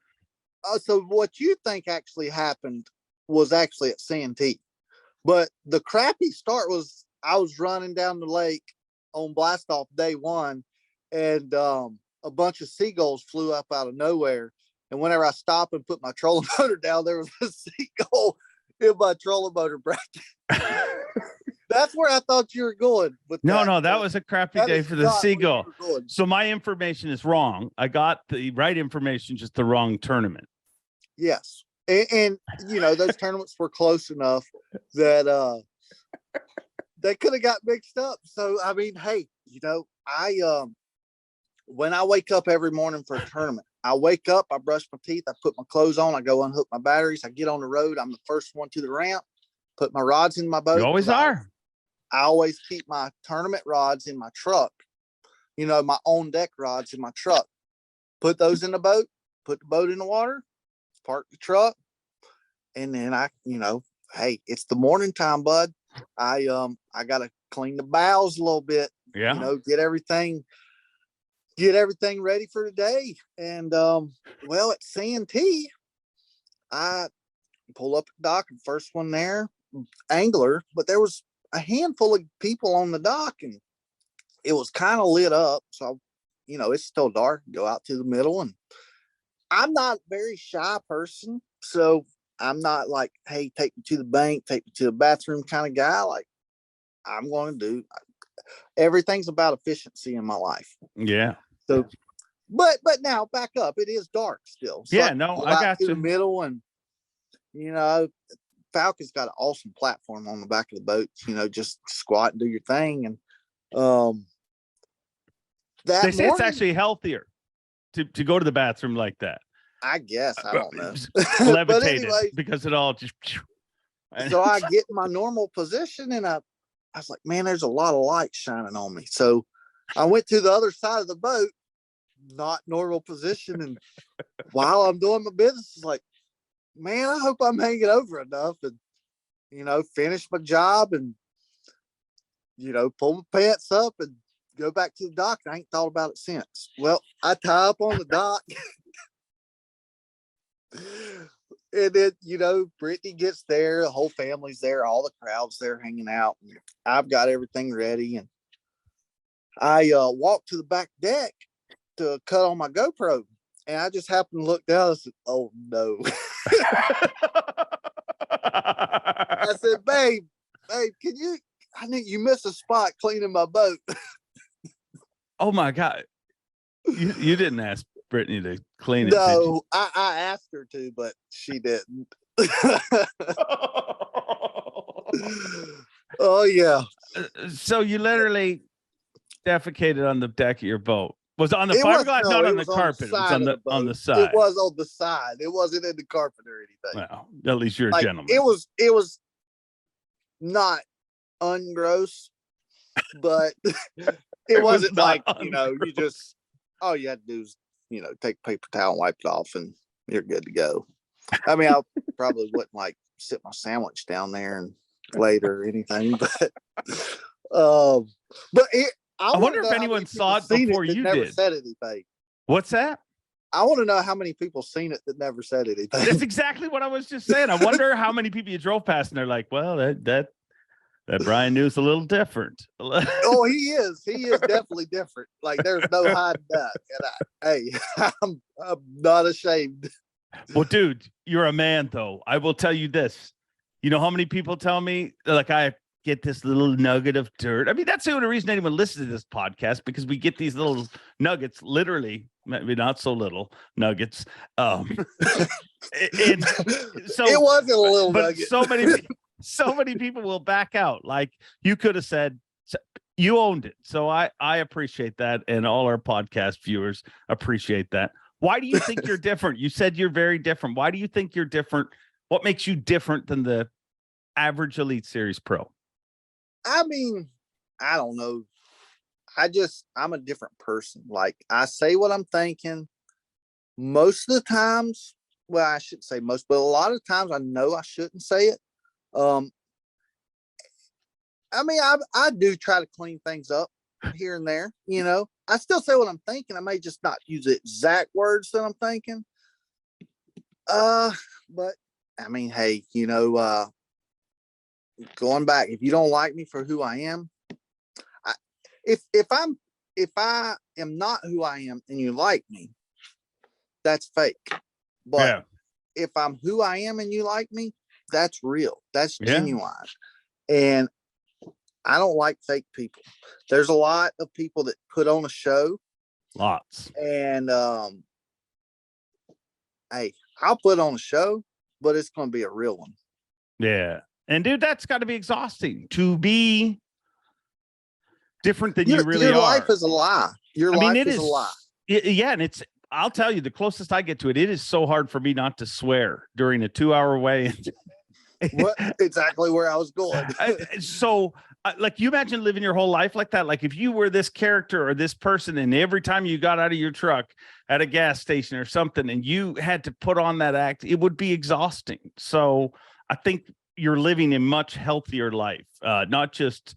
So what you think actually happened was actually at Santee. But the crappy start was I was running down the lake on blast off day 1, and a bunch of seagulls flew up out of nowhere. And whenever I stopped and put my trolling motor down, there was a seagull in my trolling motor bracket. That's where I thought you were going. But that was a crappy day for the seagull. So my information is wrong. I got the right information, just the wrong tournament. Yes. And those tournaments were close enough that they could have got mixed up. So, I mean, hey, when I wake up every morning for a tournament, I wake up, I brush my teeth, I put my clothes on, I go unhook my batteries, I get on the road. I'm the first one to the ramp, put my rods in my boat. You always are. I always keep my tournament rods in my truck, my on deck rods in my truck. Put those in the boat, put the boat in the water, park the truck. And then hey, it's the morning time, bud. I got to clean the bows a little bit, get everything ready for the day. And, at Santee, I pull up the dock, and first one there, angler, but there was a handful of people on the dock, and it was kind of lit up. So, it's still dark. Go out to the middle, and I'm not a very shy person. So I'm not like, hey, take me to the bank, take me to the bathroom kind of guy. Like, I'm going to do everything's about efficiency in my life. Yeah. So, but now back up. It is dark still. So yeah. No, I got you. The middle, and Falcon's got an awesome platform on the back of the boat. Just squat and do your thing. And they say it's actually healthier to go to the bathroom like that. I guess, I don't know. Levitated, because it all just. So I get in my normal position, and I was like, man, there's a lot of light shining on me. So I went to the other side of the boat, not normal position. And while I'm doing my business, it's like, man, I hope I'm hanging over enough and, finish my job and, pull my pants up and go back to the dock. I ain't thought about it since. Well, I tie up on the dock. And then, Brittany gets there, the whole family's there, all the crowd's there hanging out. I've got everything ready, and I walked to the back deck to cut on my GoPro, and I just happened to look down and said, oh no. I said, babe, I think you missed a spot cleaning my boat. Oh my God. You didn't ask Brittany to clean it. No, I asked her to, but she didn't. Oh yeah. So you literally defecated on the deck of your boat. Was it on the fiberglass? Not on the carpet. It was on the side. It was on the side. It wasn't in the carpet or anything. Well, at least you're a gentleman. It was not ungross, but it wasn't like, you just, all you had to do is, take a paper towel and wipe it off, and you're good to go. I mean, I probably wouldn't like sit my sandwich down there and later or anything, but I wonder if anyone saw it before you never did. Said anything. What's that? I want to know how many people seen it that never said anything. That's exactly what I was just saying. I wonder how many people you drove past and they're like, well, that Bryan New's a little different. Oh, he is definitely different. Like, there's no hiding that. And I'm not ashamed. Well, dude, you're a man, though. I will tell you this. You know how many people tell me, like, I get this little nugget of dirt? I mean, that's the only reason anyone listens to this podcast, because we get these little nuggets, literally, maybe not so little nuggets. And so it wasn't a little nugget. So many people will back out. Like, you could have said, you owned it. So I appreciate that. And all our podcast viewers appreciate that. Why do you think you're different? You said you're very different. Why do you think you're different? What makes you different than the average Elite Series pro? I mean, I don't know. I'm a different person. Like, I say what I'm thinking most of the times. Well, I shouldn't say most, but a lot of times I know I shouldn't say it. I mean, I do try to clean things up here and there, I still say what I'm thinking. I may just not use the exact words that I'm thinking. But I mean, hey, going back, if you don't like me for who I am, if I am not who I am and you like me, that's fake. But if I'm who I am and you like me, that's real. That's genuine. And I don't like fake people. There's a lot of people that put on a show. Lots. And hey, I'll put on a show, but it's going to be a real one. Yeah. And dude, that's got to be exhausting to be different than you really are. Your life is a lie. Your life is a lie. Yeah. And I'll tell you, the closest I get to it, it is so hard for me not to swear during a 2-hour weigh. What exactly where I was going. So like, you imagine living your whole life like that. Like, if you were this character or this person, and every time you got out of your truck at a gas station or something, and you had to put on that act, it would be exhausting. So I think you're living a much healthier life, not just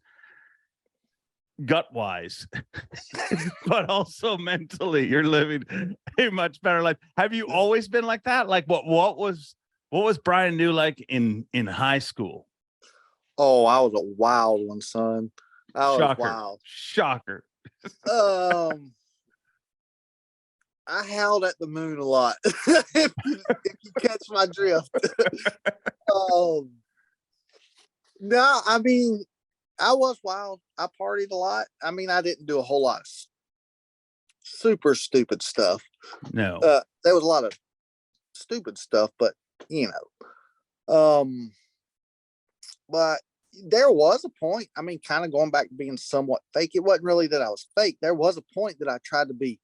gut wise, but also mentally. You're living a much better life. Have you always been like that? Like, what was Bryan New like in high school? Oh, I was a wild one, son. I was wild. Shocker. I howled at the moon a lot. if you catch my drift. No, I mean, I was wild. I partied a lot. I mean, I didn't do a whole lot of super stupid stuff. No. There was a lot of stupid stuff, but but there was a point. I mean, kind of going back to being somewhat fake. It wasn't really that I was fake. There was a point that I tried to be,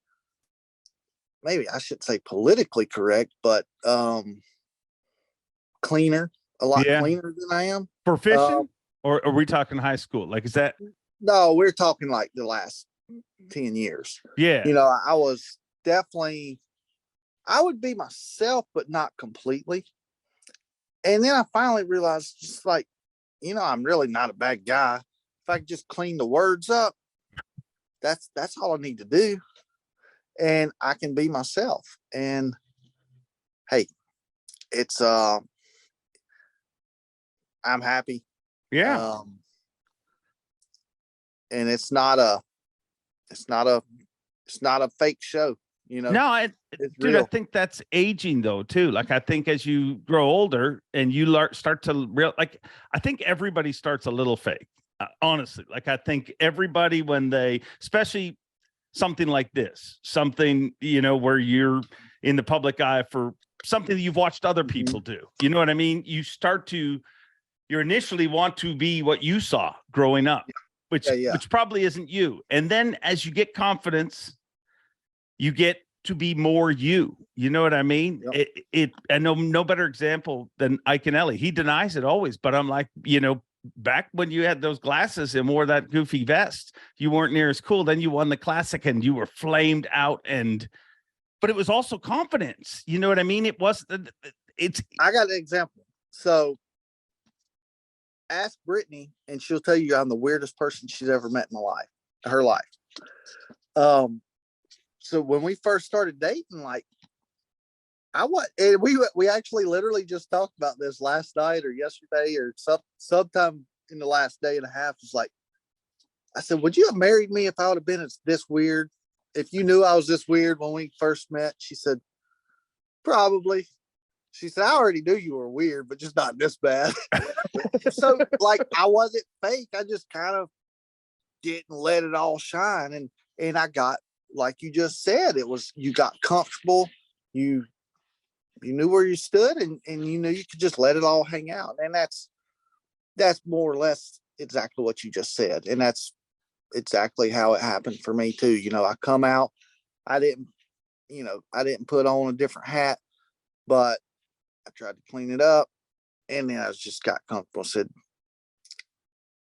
maybe I should say politically correct, but cleaner, a lot cleaner than I am. For fishing? Or are we talking high school? Like, is that? No, we're talking like the last 10 years. Yeah. I was definitely, I would be myself, but not completely. And then I finally realized, just like, I'm really not a bad guy. If I could just clean the words up, that's all I need to do. And I can be myself. And hey, it's I'm happy. Yeah. And it's not a fake show, No, dude, real. I think that's aging though too. Like, I think as you grow older and you start to I think everybody starts a little fake. Honestly, like, I think everybody, when they, especially something like this, something, where you're in the public eye for something that you've watched other people do. You know what I mean? You initially want to be what you saw growing up, which probably isn't you. And then as you get confidence, you get to be more you. You know what I mean? Yep. I know no better example than Ike and Ellie. He denies it always, but I'm like, back when you had those glasses and wore that goofy vest, you weren't near as cool. Then you won the classic and you were flamed out, but it was also confidence. You know what I mean? I got an example. So ask Brittany and she'll tell you I'm the weirdest person she's ever met in her life. So when we first started dating, like, we actually literally just talked about this last night or yesterday or sometime in the last day and a half. It's like, I said, would you have married me if I would have been this weird? If you knew I was this weird when we first met? She said, probably. She said, I already knew you were weird, but just not this bad. So, like, I wasn't fake. I just kind of didn't let it all shine. And I got, like you just said, you got comfortable. You knew where you stood, and you knew you could just let it all hang out. And that's more or less exactly what you just said. And that's exactly how it happened for me too. I come out, I didn't put on a different hat, but I tried to clean it up, and then I just got comfortable. Said,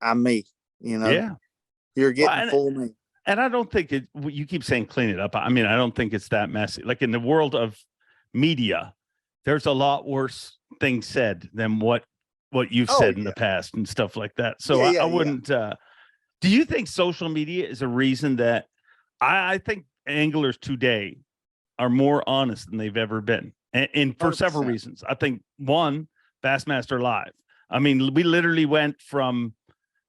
I'm me, Yeah. You're getting full me. And I don't think you keep saying clean it up. I mean, I don't think it's that messy. Like, in the world of media, there's a lot worse things said than what you've said in the past and stuff like that. So I wouldn't, do you think social media is a reason that I think anglers today are more honest than they've ever been? And for 100%. Several reasons. I think one, Bassmaster Live. I mean, we literally went from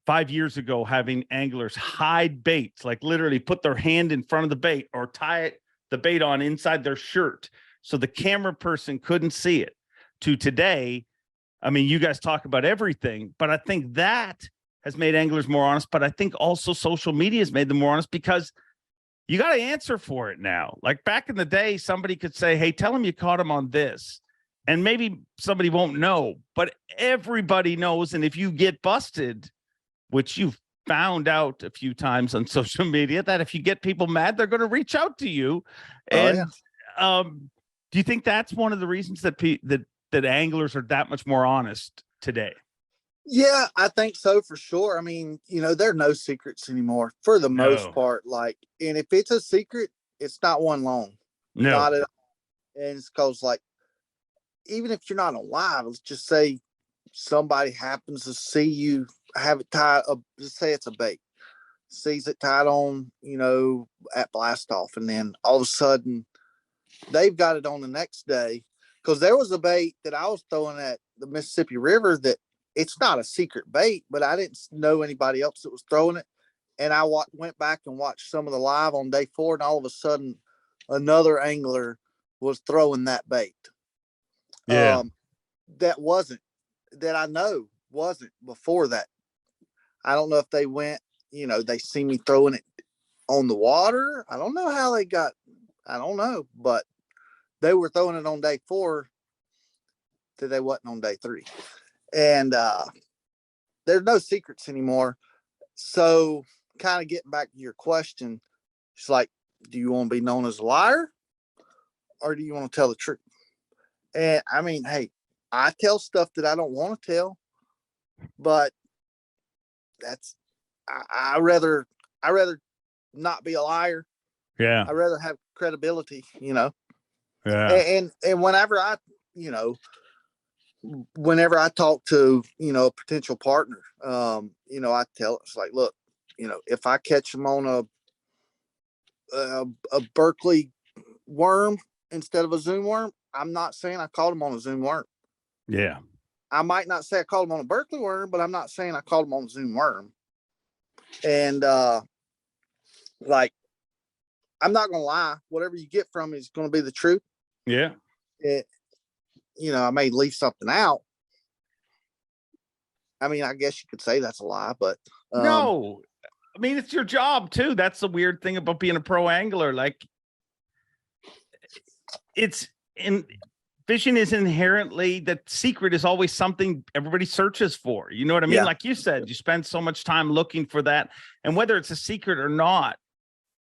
5 years ago having anglers hide baits, like literally put their hand in front of the bait or tie the bait on inside their shirt so the camera person couldn't see it, to today. I mean, you guys talk about everything, but I think that has made anglers more honest. But I think also social media has made them more honest, because you got to answer for it now. Like, back in the day, somebody could say, hey, tell him you caught him on this. And maybe somebody won't know, but everybody knows. And if you get busted, which you've found out a few times on social media, that if you get people mad, they're going to reach out to you. And do you think that's one of the reasons that anglers are that much more honest today? Yeah, I think so for sure. I mean, there are no secrets anymore for the most No, part. Like, and if it's a secret, it's not one long. no. Not at all. And it's because, like, even if you're not alive, let's just say somebody happens to see you have it tied up, just say it's a bait, sees it tied on, at blast off, and then all of a sudden they've got it on the next day. Because there was a bait that I was throwing at the Mississippi River that it's not a secret bait, but I didn't know anybody else that was throwing it. And I went back and watched some of the live on day 4, and all of a sudden another angler was throwing that bait. Yeah. That I know wasn't before that. I don't know if they went, they see me throwing it on the water. I don't know how they got, I don't know, but they were throwing it on day 4 that they wasn't on day 3. And there's no secrets anymore. So kind of getting back to your question, it's like, do you want to be known as a liar or do you want to tell the truth? And I mean, hey, I tell stuff that I don't want to tell, but that's, I rather not be a liar. Yeah. I rather have credibility, Yeah. and whenever I talk to, a potential partner, I tell it's like, look, if I catch them on a Berkeley worm instead of a Zoom worm, I'm not saying I caught them on a Zoom worm. Yeah. I might not say I caught them on a Berkeley worm, but I'm not saying I caught them on a Zoom worm. And like, I'm not gonna lie. Whatever you get from it is gonna be the truth. Yeah. I may leave something out. I mean, I guess you could say that's a lie, but No, I mean, it's your job too. That's the weird thing about being a pro angler. Like, fishing is inherently, that secret is always something everybody searches for. You know what I mean? Yeah. Like you said, you spend so much time looking for that. And whether it's a secret or not,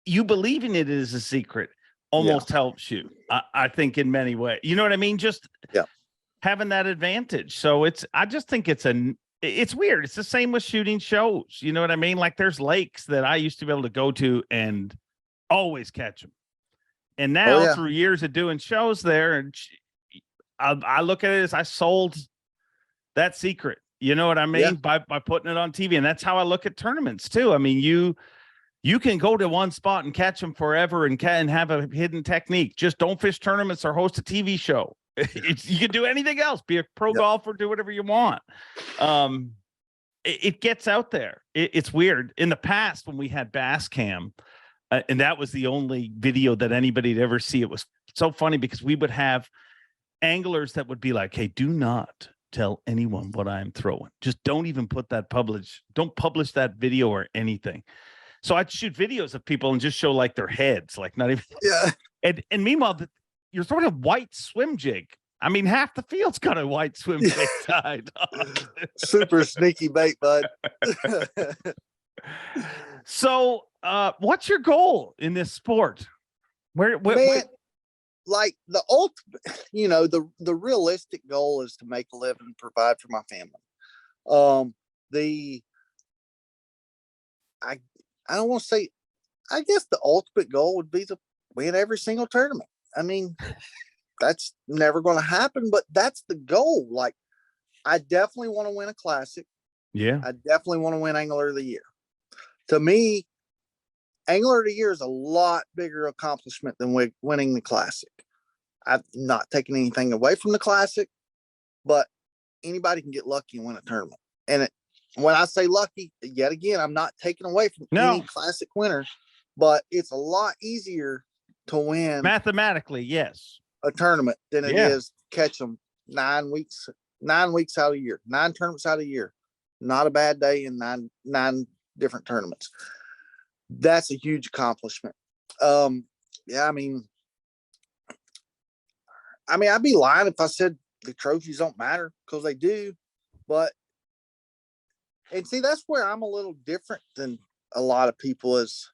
you believing it is a secret almost helps you, I think, in many ways. You know what I mean? Just having that advantage. So I just think it's weird. It's the same with shooting shows. You know what I mean? Like, there's lakes that I used to be able to go to and always catch them. And now through years of doing shows there, and I look at it as I sold that secret. You know what I mean? By putting it on TV. And that's how I look at tournaments too. I mean, you can go to one spot and catch them forever and have a hidden technique. Just don't fish tournaments or host a TV show. You can do anything else, be a pro golfer, do whatever you want. It gets out there. It's weird. In the past, when we had Bass Cam, and that was the only video that anybody'd ever see, it was so funny because we would have anglers that would be like, hey, do not tell anyone what I'm throwing. Just don't even don't publish that video or anything. So I'd shoot videos of people and just show like their heads, like not even. Yeah. And meanwhile, you're throwing a white swim jig. I mean, half the field's got a white swim jig tied on. Super sneaky bait, bud. So, what's your goal in this sport? Where like the ultimate, the realistic goal is to make a living and provide for my family. I don't want to say, I guess the ultimate goal would be to win every single tournament. I mean, that's never going to happen, but that's the goal. Like, I definitely want to win a classic. Yeah. I definitely want to win Angler of the Year. To me, Angler of the Year is a lot bigger accomplishment than winning the classic. I've not taken anything away from the classic, but anybody can get lucky and win a tournament. And when I say lucky, yet again, I'm not taking away from any classic winner, but it's a lot easier to win mathematically, yes, a tournament than it is to catch them 9 weeks out of a year, 9 tournaments out of a year. Not a bad day in nine different tournaments. That's a huge accomplishment. I mean, I'd be lying if I said the trophies don't matter, because they do. But, and see, that's where I'm a little different than a lot of people is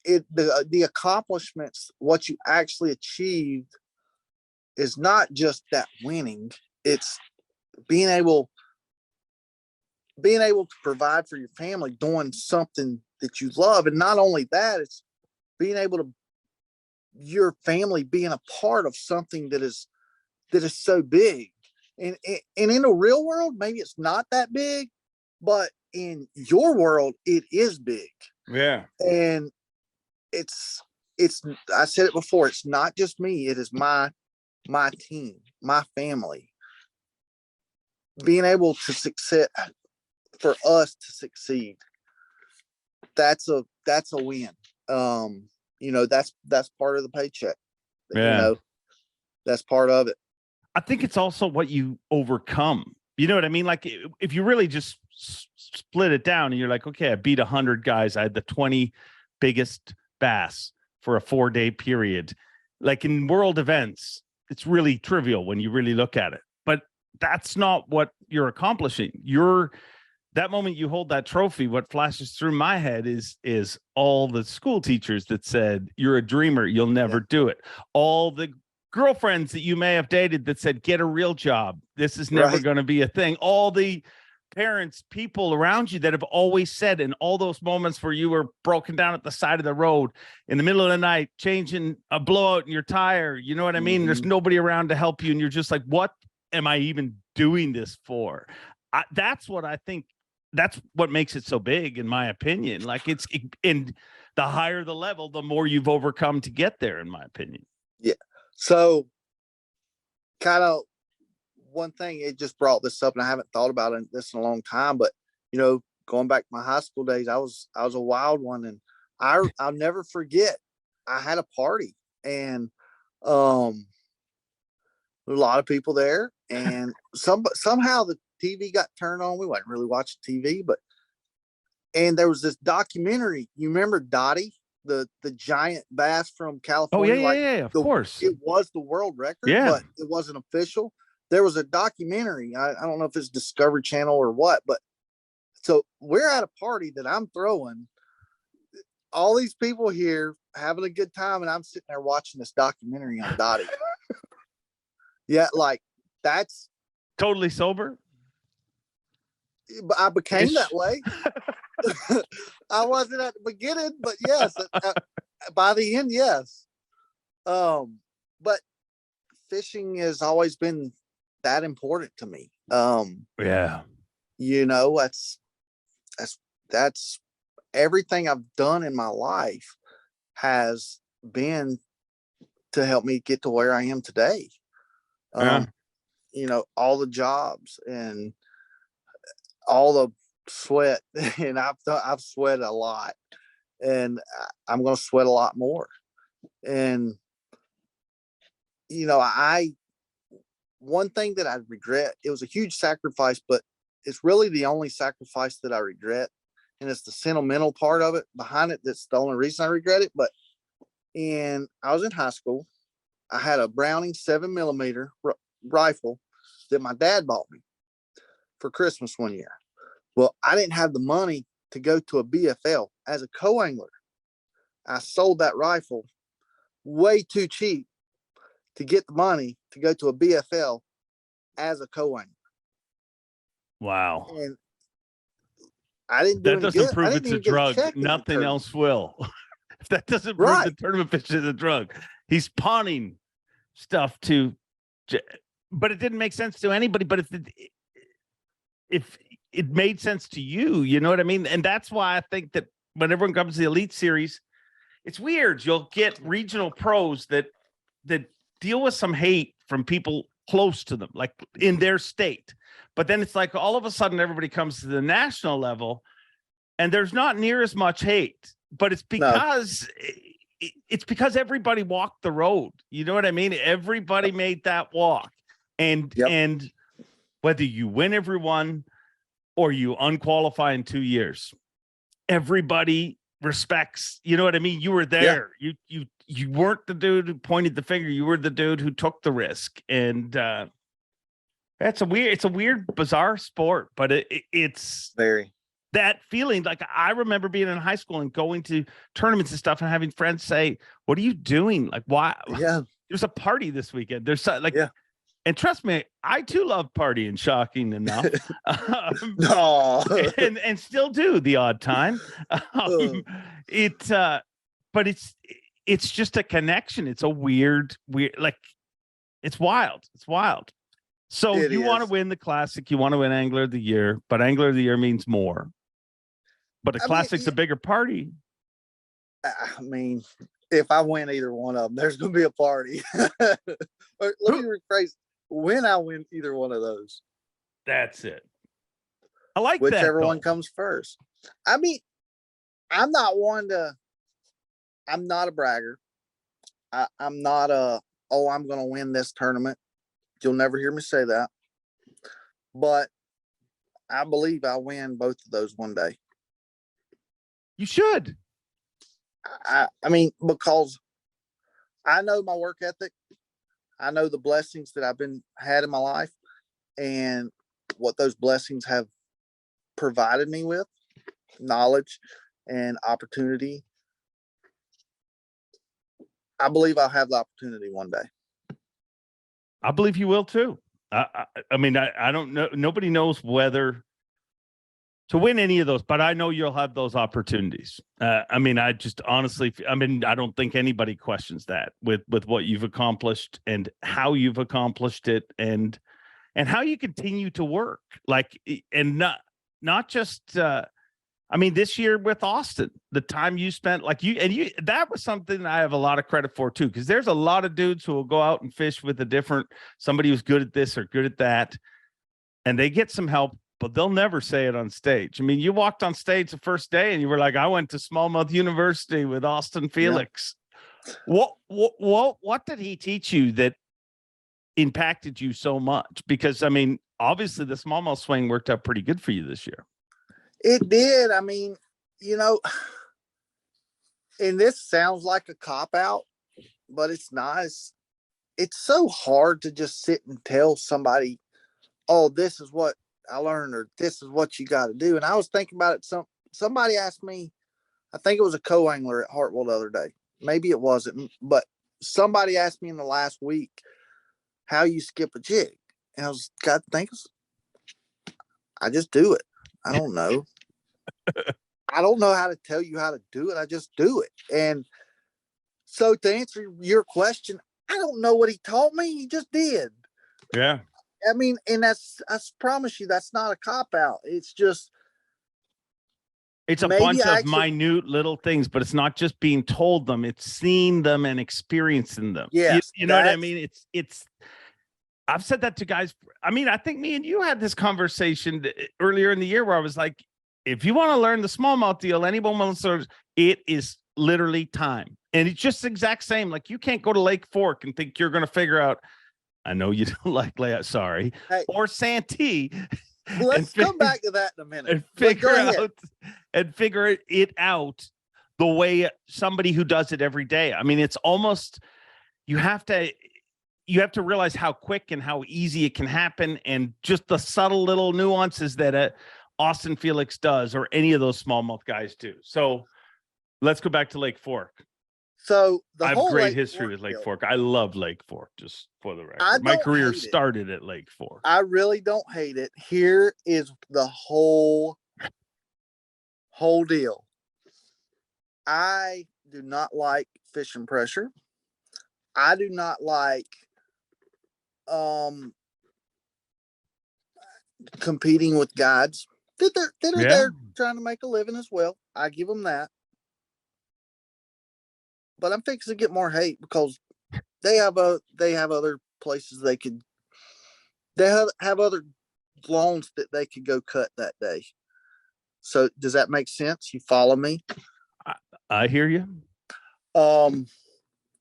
the accomplishments, what you actually achieved is not just that winning. It's being able to provide for your family, doing something that you love. And not only that, it's being able to, your family being a part of something that is so big. And in the real world, maybe it's not that big, but in your world, it is big. Yeah. And it's, I said it before, it's not just me. It is my team, my family. Being able to succeed, for us to succeed, that's a win. That's part of the paycheck. Yeah. That's part of it. I think it's also what you overcome. You know what I mean? Like if you really just split it down and you're like, okay, I beat 100 guys. I had the 20 biggest bass for a 4-day period. Like in world events, it's really trivial when you really look at it, but that's not what you're accomplishing. That moment you hold that trophy, what flashes through my head is all the school teachers that said, you're a dreamer, you'll never do it. All the girlfriends that you may have dated that said, get a real job, this is never going to be a thing. All the parents, people around you that have always said, in all those moments where you were broken down at the side of the road in the middle of the night, changing a blowout in your tire, you know what I mean? There's nobody around to help you. And you're just like, what am I even doing this for? That's what I think. That's what makes it so big, in my opinion. Like and the higher the level, the more you've overcome to get there, in my opinion. Yeah. So kind of one thing, it just brought this up, and I haven't thought about this in a long time, but going back to my high school days, I was a wild one, and I'll never forget. I had a party, and there were a lot of people there, and somehow the TV got turned on. We wasn't really watching TV, and there was this documentary. You remember Dottie, the giant bass from California? Oh yeah, of course. It was the world record, but it wasn't official. There was a documentary. I don't know if it's Discovery Channel or what, but so we're at a party that I'm throwing. All these people here having a good time, and I'm sitting there watching this documentary on Dottie. Yeah, like that's totally sober. I became that way. I wasn't at the beginning, but yes, by the end, yes. But fishing has always been that important to me. Yeah. That's everything I've done in my life has been to help me get to where I am today. All the jobs and all the sweat, and I've sweat a lot, and I'm going to sweat a lot more. And, one thing that I regret, it was a huge sacrifice, but it's really the only sacrifice that I regret. And it's the sentimental part of it behind it. That's the only reason I regret it. But I was in high school. I had a Browning 7mm rifle that my dad bought me for Christmas one year. Well, I didn't have the money to go to a BFL as a co-angler. I sold that rifle way too cheap to get the money to go to a BFL as a co-angler. Wow. And I didn't do that doesn't good. prove it's a drug. Nothing else will. If that doesn't prove the tournament fish is a drug, he's pawning stuff but it didn't make sense to anybody. But if it made sense to you, you know what I mean? And that's why I think that when everyone comes to the Elite Series, it's weird. You'll get regional pros that deal with some hate from people close to them, like in their state. But then it's like all of a sudden everybody comes to the national level and there's not near as much hate, but it's because it's because everybody walked the road. You know what I mean? Everybody made that walk. And whether you win every one or you unqualify in 2 years, everybody respects, you know what I mean? You were there. Yeah. You weren't the dude who pointed the finger. You were the dude who took the risk. And it's a weird, bizarre sport, but it's very that feeling. Like I remember being in high school and going to tournaments and stuff and having friends say, what are you doing? Like, why? Yeah. There's a party this weekend. There's like, And trust me, I too love partying, shocking enough. No. and still do the odd time. But it's just a connection. It's a weird, like it's wild. It's wild. So you want to win the classic, you want to win Angler of the Year, but Angler of the Year means more. But the classic's a bigger party. I mean, if I win either one of them, there's going to be a party. Let me rephrase. When I win either one of those, that's it. I like whichever one comes first. I mean, I'm not a bragger. I'm not I'm going to win this tournament. You'll never hear me say that. But I believe I'll win both of those one day. You should. I mean, because I know my work ethic. I know the blessings that I've had in my life and what those blessings have provided me with, knowledge and opportunity. I believe I'll have the opportunity one day. I believe you will too. I mean, I don't know. Nobody knows whether to win any of those, but I know you'll have those opportunities. I mean, I just honestly, I don't think anybody questions that with what you've accomplished and how you've accomplished it and how you continue to work and not just, this year with Austin, the time you spent that was something I have a lot of credit for too, because there's a lot of dudes who will go out and fish with somebody who's good at this or good at that, and they get some help, but they'll never say it on stage. I mean, you walked on stage the first day and you were like, I went to Smallmouth University with Austin Felix. Yeah. What did he teach you that impacted you so much? Because, obviously the smallmouth swing worked out pretty good for you this year. It did. And this sounds like a cop-out, but it's not. It's so hard to just sit and tell somebody, oh, this is what I learned, or this is what you got to do. And I was thinking about it. Somebody asked me, I think it was a co-angler at Hartwell the other day. Maybe it wasn't, but somebody asked me in the last week how you skip a jig. And I was got thinking, I just do it. I don't know. I don't know how to tell you how to do it. I just do it. And so to answer your question, I don't know what he taught me. He just did. Yeah. And I promise you, that's not a cop-out. It's just, it's a bunch of minute little things, but it's not just being told them, it's seeing them and experiencing them. Yes, you know what I mean? It's I've said that to guys. I think me and you had this conversation earlier in the year where I was like, if you want to learn the smallmouth deal, anyone wants to, it is literally time. And it's just the exact same. Like, you can't go to Lake Fork and think you're going to figure out, I know you don't like layout, sorry, or Santee. Let's come back to that in a minute. And figure it out the way somebody who does it every day. It's almost, you have to realize how quick and how easy it can happen, and just the subtle little nuances that Austin Felix does, or any of those smallmouth guys do. So let's go back to Lake Fork. So I have great history with Lake Fork. I love Lake Fork, just for the record. My career started at Lake Fork. I really don't hate it. Here is the whole deal. I do not like fishing pressure. I do not like competing with guides that are there trying to make a living as well. I give them that. But I'm fixing to get more hate because they have other places they have other loans that they could go cut that day. So does that make sense? You follow me? I hear you.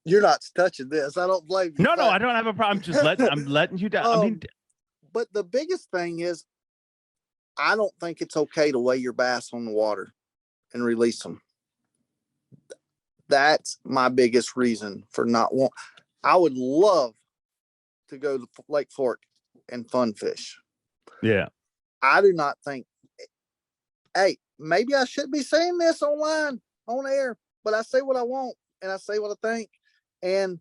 You're not touching this. I don't blame you. No, I don't have a problem. I'm letting you down. But the biggest thing is, I don't think it's okay to weigh your bass on the water and release them. That's my biggest reason for not want. I would love to go to Lake Fork and fun fish. Yeah. I do not think, hey, maybe I should be saying this online, on air, but I say what I want and I say what I think. And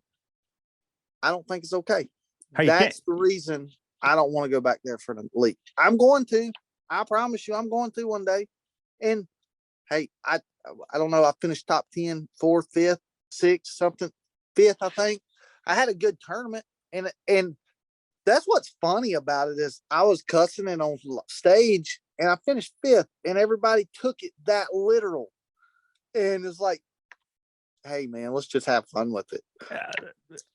I don't think it's okay. How you That's can't? the reason I don't want to go back there for the league. I'm going to. I promise you, I'm going to one day. And hey, I don't know. I finished top 10, fourth, fifth, sixth, something, fifth, I think. I had a good tournament, and that's what's funny about it is I was cussing it on stage, and I finished fifth, and everybody took it that literal, and it's like, hey man, let's just have fun with it.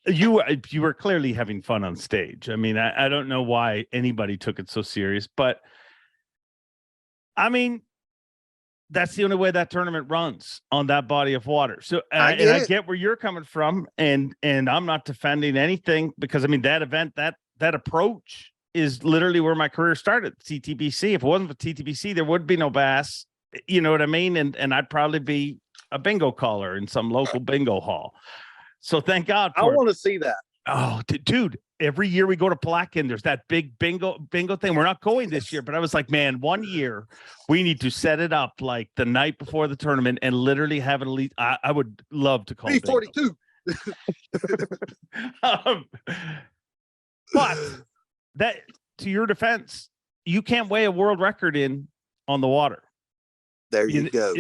You were clearly having fun on stage. I mean, I don't know why anybody took it so serious, but I mean, that's the only way that tournament runs on that body of water. So, I get where you're coming from, and I'm not defending anything because I mean that event, that approach is literally where my career started. TTBC. If it wasn't for TTBC, there would be no bass. You know what I mean? And I'd probably be a bingo caller in some local bingo hall. So thank God. I want to see that. Oh, dude. Every year we go to Plaquemine, there's that big bingo thing. We're not going this year, but I was like, man, one year we need to set it up like the night before the tournament and literally have an elite. I would love to call B42. But that, to your defense, you can't weigh a world record on the water. There you go.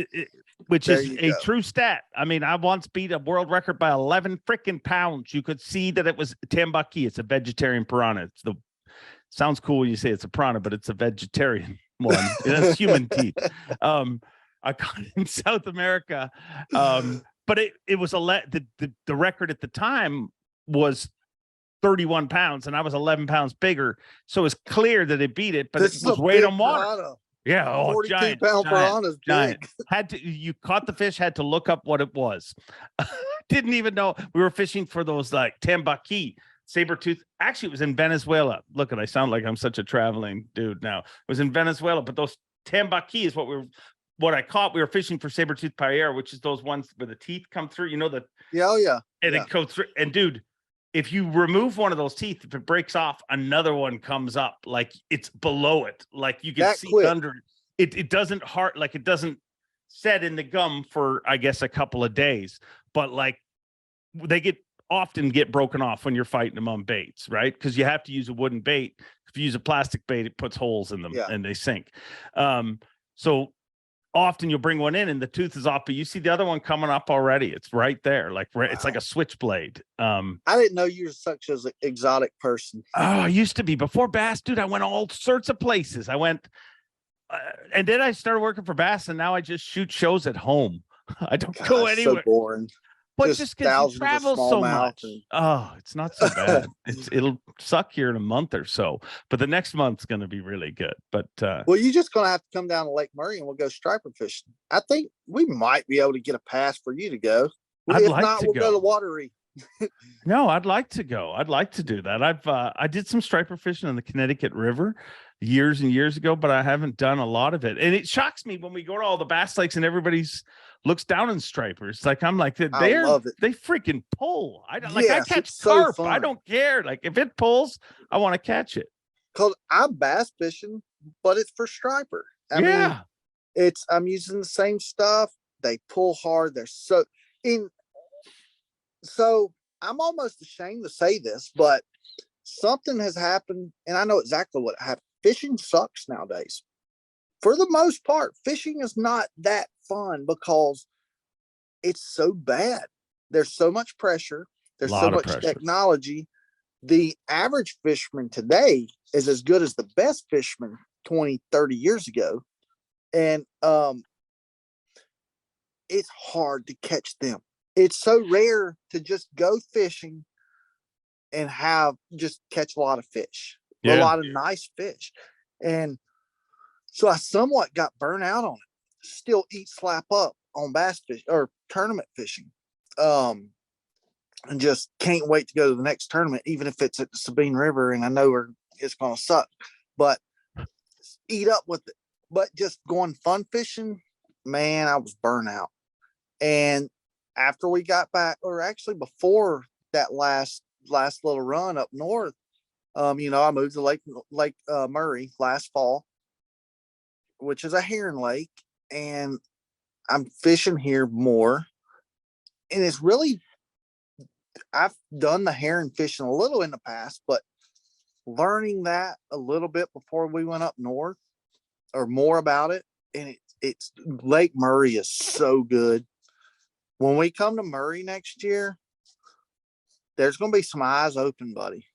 Which is a true stat. I mean, I once beat a world record by 11 freaking pounds. You could see that it was tambaqui. It's a vegetarian piranha. Sounds cool when you say it's a piranha, but it's a vegetarian one. It has human teeth. I caught it in South America. But it was the record at the time was 31 pounds, and I was 11 pounds bigger. So it's clear that it beat it, but it was weighed on water. Piranha. Yeah, 42 pound piranha's big. You caught the fish, had to look up what it was. Didn't even know we were fishing for those like tambaqui, saber-tooth. Actually, it was in Venezuela. Look, I sound like I'm such a traveling dude now. It was in Venezuela, but those tambaqui is what I caught. We were fishing for saber-tooth paella, which is those ones where the teeth come through. You know the and it goes through. And dude, if you remove one of those teeth, if it breaks off, another one comes up, like it's below it. Like you can see under it. It doesn't it doesn't set in the gum for, I guess, a couple of days, but like they often get broken off when you're fighting them on baits, right? Because you have to use a wooden bait. If you use a plastic bait, it puts holes in them and they sink. So often you'll bring one in and the tooth is off, but you see the other one coming up already. It's right there. It's like a switchblade. I didn't know you were such an exotic person. Oh, I used to be before Bass, dude. I went all sorts of places. I went, and then I started working for Bass, and now I just shoot shows at home. I don't go anywhere. So boring. But just because you travel so much. Oh, it's not so bad. It'll suck here in a month or so, but the next month's going to be really good. But well, you're just going to have to come down to Lake Murray and we'll go striper fishing. I think we might be able to get a pass for you to go. If not, we'll go to Watery. No, I'd like to go. I'd like to do that. I did some striper fishing on the Connecticut River years and years ago, but I haven't done a lot of it. And it shocks me when we go to all the bass lakes and everybody's looks down on stripers. Like I'm like, they freaking pull. I catch carp. I don't care. Like if it pulls, I want to catch it. Cause I'm bass fishing, but it's for striper. I mean, I'm using the same stuff. They pull hard. They're so I'm almost ashamed to say this, but something has happened, and I know exactly what happened. Fishing sucks nowadays. For the most part, fishing is not that fun because it's so bad. There's so much pressure. There's so much technology. The average fisherman today is as good as the best fisherman 20, 30 years ago. And it's hard to catch them. It's so rare to just go fishing and just catch a lot of fish, a lot of nice fish. And so I somewhat got burnt out on it. Still eat slap up on bass fish or tournament fishing. And just can't wait to go to the next tournament, even if it's at the Sabine River and I know it's going to suck, but eat up with it. But just going fun fishing, man, I was burnt out. And after we got back, or actually before that last little run up north, I moved to Lake Murray last fall, which is a herring lake, and I'm fishing here more. And it's really I've done the herring fishing a little in the past, but learning that a little bit before we went up north, or more about it, and it's Lake Murray is so good. When we come to Murray next year, there's going to be some eyes open, buddy.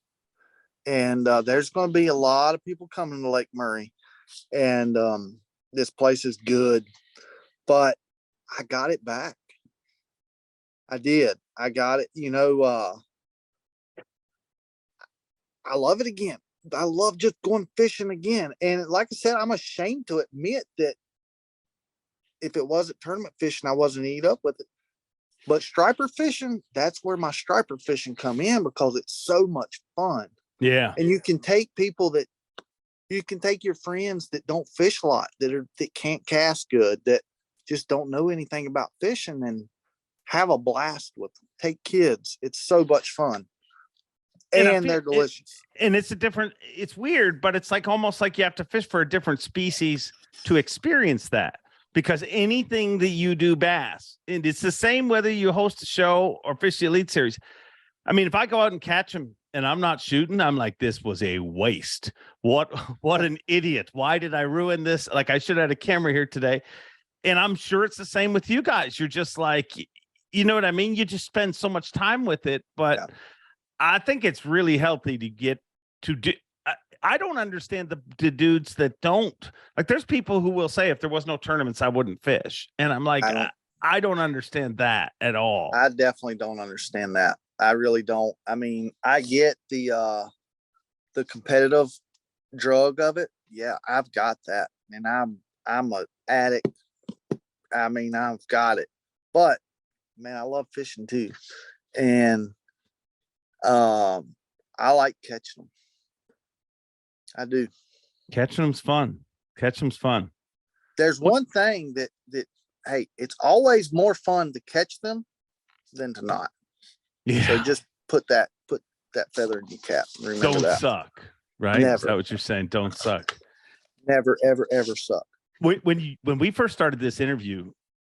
And there's going to be a lot of people coming to Lake Murray. And this place is good. But I got it back. I did. I got it. I love it again. I love just going fishing again. And like I said, I'm ashamed to admit that if it wasn't tournament fishing, I wasn't eat up with it. But striper fishing, that's where my striper fishing come in, because it's so much fun. Yeah. And you can take your friends that don't fish a lot, that can't cast good, that just don't know anything about fishing, and have a blast with them. Take kids. It's so much fun. And they're delicious. It's weird, but it's like almost like you have to fish for a different species to experience that. Because anything that you do bass, and it's the same whether you host a show or fish the Elite Series. I mean, if I go out and catch them and I'm not shooting, I'm like, this was a waste. What an idiot. Why did I ruin this? Like, I should have had a camera here today. And I'm sure it's the same with you guys. You're just like, you know what I mean? You just spend so much time with it. But yeah. I think it's really healthy to get to do. I don't understand the dudes that don't. Like, there's people who will say, if there was no tournaments, I wouldn't fish. And I'm like, I don't understand that at all. I definitely don't understand that. I really don't. I mean, I get the competitive drug of it. Yeah, I've got that. And I'm an addict. I mean, I've got it. But man, I love fishing too. And I like catching them. I do. Catching them's fun. There's one thing that hey, it's always more fun to catch them than to not. Yeah. So just put that feather in your cap. Remember don't that. Suck, right? Never. Is that what you're saying? Don't suck. Never, ever, ever suck. When we first started this interview,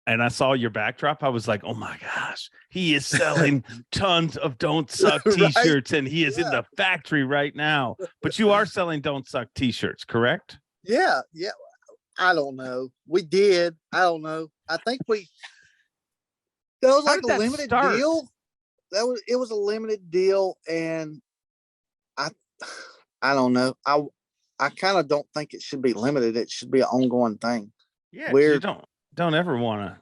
and I saw your backdrop, I was like, oh my gosh, he is selling tons of Don't Suck t-shirts, right? And he is in the factory right now. But you are selling Don't Suck t-shirts, correct? Yeah. I don't know. We did. I don't know. I think that was like a limited deal. It was a limited deal, and I don't know. I kind of don't think it should be limited. It should be an ongoing thing. Yeah, you don't ever want to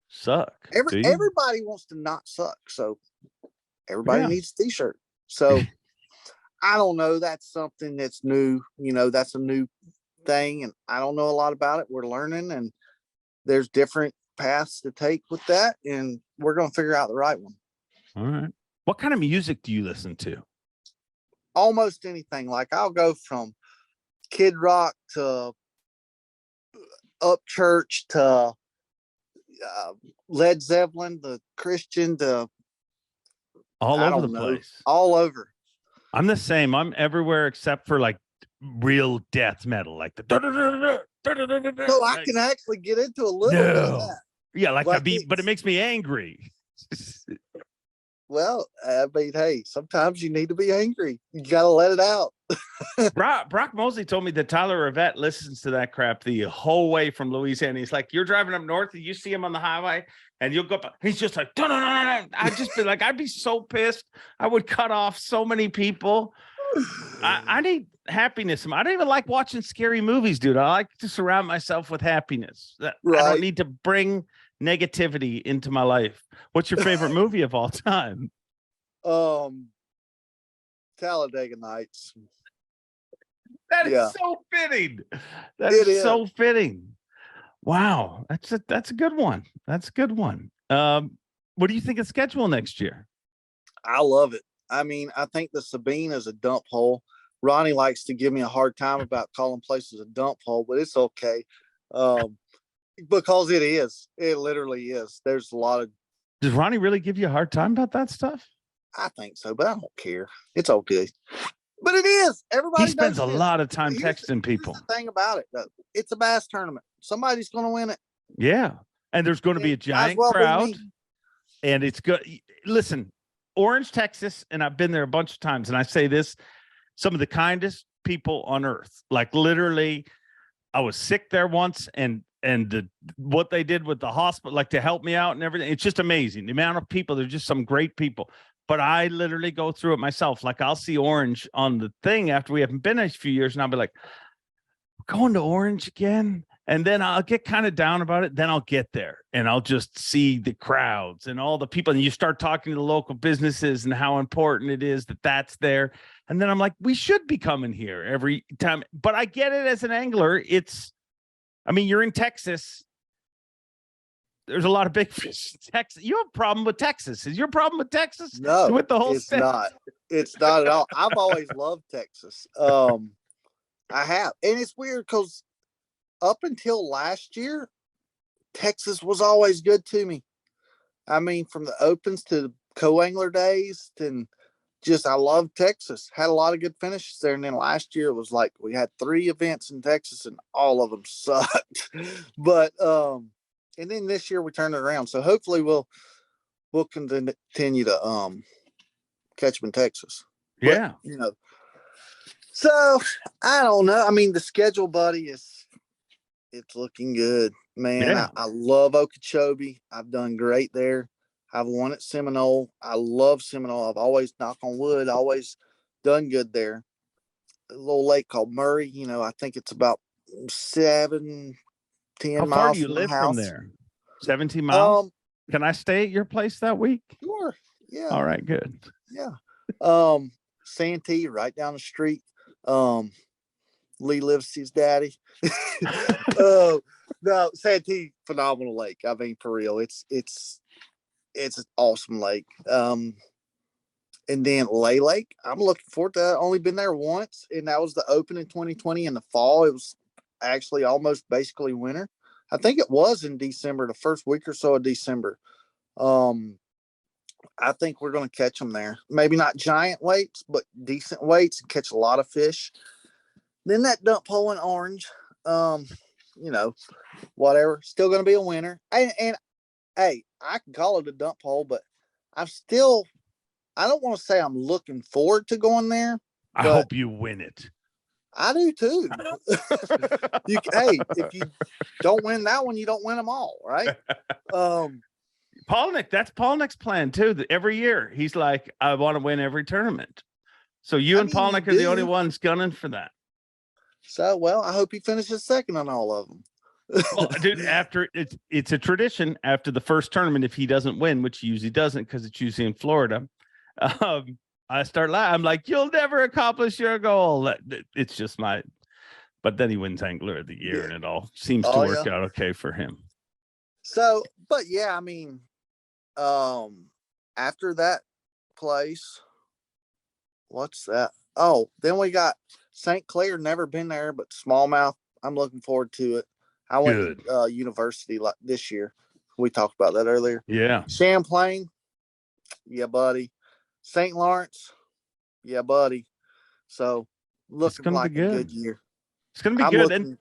suck. Everybody wants to not suck, so everybody needs a t-shirt. So I don't know. That's something that's new. That's a new thing, and I don't know a lot about it. We're learning, and there's different paths to take with that, and we're going to figure out the right one. All right. What kind of music do you listen to? Almost anything. Like, I'll go from Kid Rock to Up Church to Led Zeppelin, the Christian, to all over the place. All over. I'm the same. I'm everywhere except for like real death metal, like the. So I can actually get into a little bit of that. Yeah, like a beat, but it makes me angry. Well, I mean, hey, sometimes you need to be angry. You got to let it out. Brock Mosley told me that Tyler Rivette listens to that crap the whole way from Louisiana. He's like, you're driving up north and you see him on the highway and you'll go up. He's just like, no. I'd just be like, I'd be so pissed. I would cut off so many people. I need happiness. I don't even like watching scary movies, dude. I like to surround myself with happiness. Right. I don't need to bring negativity into my life. What's your favorite movie of all time? Talladega Nights. That is so fitting. That is so fitting. Wow, that's a good one. That's a good one. What do you think of schedule next year? I love it. I mean, I think the Sabine is a dump hole. Ronnie likes to give me a hard time about calling places a dump hole, but it's okay. Because it is. It literally is. There's a lot of. Does Ronnie really give you a hard time about that stuff? I think so, but I don't care. It's okay. But it is. Everybody. He spends a lot of time texting people. Here's the thing about it, though. It's a bass tournament. Somebody's going to win it. Yeah, and there's going to be a giant crowd, and it's good. Listen, Orange, Texas, and I've been there a bunch of times, and I say this, some of the kindest people on earth. Like literally, I was sick there once, and what they did with the hospital, like to help me out and everything, it's just amazing. The amount of people, they're just some great people. But I literally go through it myself. Like I'll see Orange on the thing after we haven't been in a few years, and I'll be like, going to Orange again? And then I'll get kind of down about it. Then I'll get there and I'll just see the crowds and all the people. And you start talking to the local businesses and how important it is that that's there. And then I'm like, we should be coming here every time. But I get it as an angler. You're in Texas. There's a lot of big fish in Texas. You have a problem with Texas. Is your problem with Texas? No, with the whole it's state? not. It's not at all. I've always loved Texas. I have. And it's weird because up until last year, Texas was always good to me. I mean, from the Opens to the co-angler days, and just I love Texas. Had a lot of good finishes there. And then last year it was like we had 3 events in Texas and all of them sucked. But and then this year we turned it around. So hopefully we'll continue to catch them in Texas. Yeah. But, so I don't know. I mean, the schedule, buddy, it's looking good, man. Yeah. I love Okeechobee. I've done great there. I've won at Seminole. I love Seminole. I've always, knock on wood, always done good there. A little lake called Murray. I think it's about 7-10 How miles far do you from live the house. from there? 17 miles? Can I stay at your place that week? Sure. Yeah. All right, good. Yeah. Santee, right down the street. Lee lives his daddy. No, Santee, phenomenal lake. I mean, for real, it's an awesome lake. And then Lay Lake, I'm looking forward to that. Only been there once, and that was the Open in 2020 in the fall. It was actually almost basically winter. I think it was in December, the first week or so of December. I think we're going to catch them there. Maybe not giant weights, but decent weights and catch a lot of fish. Then that dump hole in Orange, whatever. Still going to be a winner. And hey, I can call it a dump hole, but I don't want to say I'm looking forward to going there. I hope you win it. I do too. If you don't win that one, you don't win them all, right? Paulnick, that's Paulnick's plan too. That every year he's like, I want to win every tournament. So and Paulnick are the only ones gunning for that. So, well, I hope he finishes second on all of them. Well, dude, after it's a tradition after the first tournament, if he doesn't win, which he usually doesn't because it's usually in Florida, I start laughing. I'm like, you'll never accomplish your goal. It's just but then he wins Angler of the Year, and it all seems to work out okay for him. So, but yeah, I mean, after that place, what's that? Oh, then we got St. Clair. Never been there, but smallmouth. I'm looking forward to it. I went to university this year. We talked about that earlier. Yeah. Champlain. Yeah, buddy. St. Lawrence. Yeah, buddy. So looking like a good year. It's going to be good. And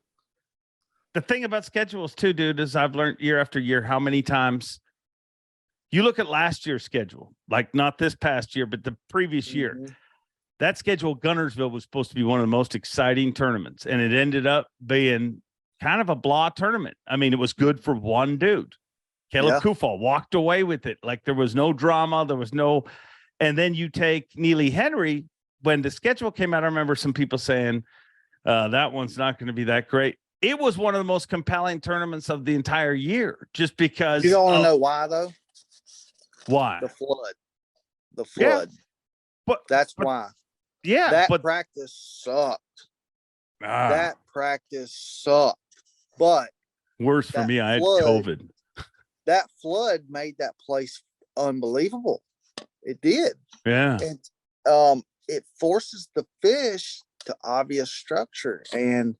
the thing about schedules too, dude, is I've learned year after year how many times you look at last year's schedule, like not this past year, but the previous year. That schedule, Gunnersville, was supposed to be one of the most exciting tournaments, and it ended up being kind of a blah tournament. I mean, it was good for one dude. Caleb Kufal walked away with it. Like there was no drama. There was no, and then you take Neely Henry. When the schedule came out, I remember some people saying that one's not going to be that great. It was one of the most compelling tournaments of the entire year, just because. You don't want to know why though? Why? The flood. Yeah, but that's why. Yeah, that practice sucked. That practice sucked. But worse for me, I had COVID. That flood made that place unbelievable. It did. Yeah. And it forces the fish to obvious structure. And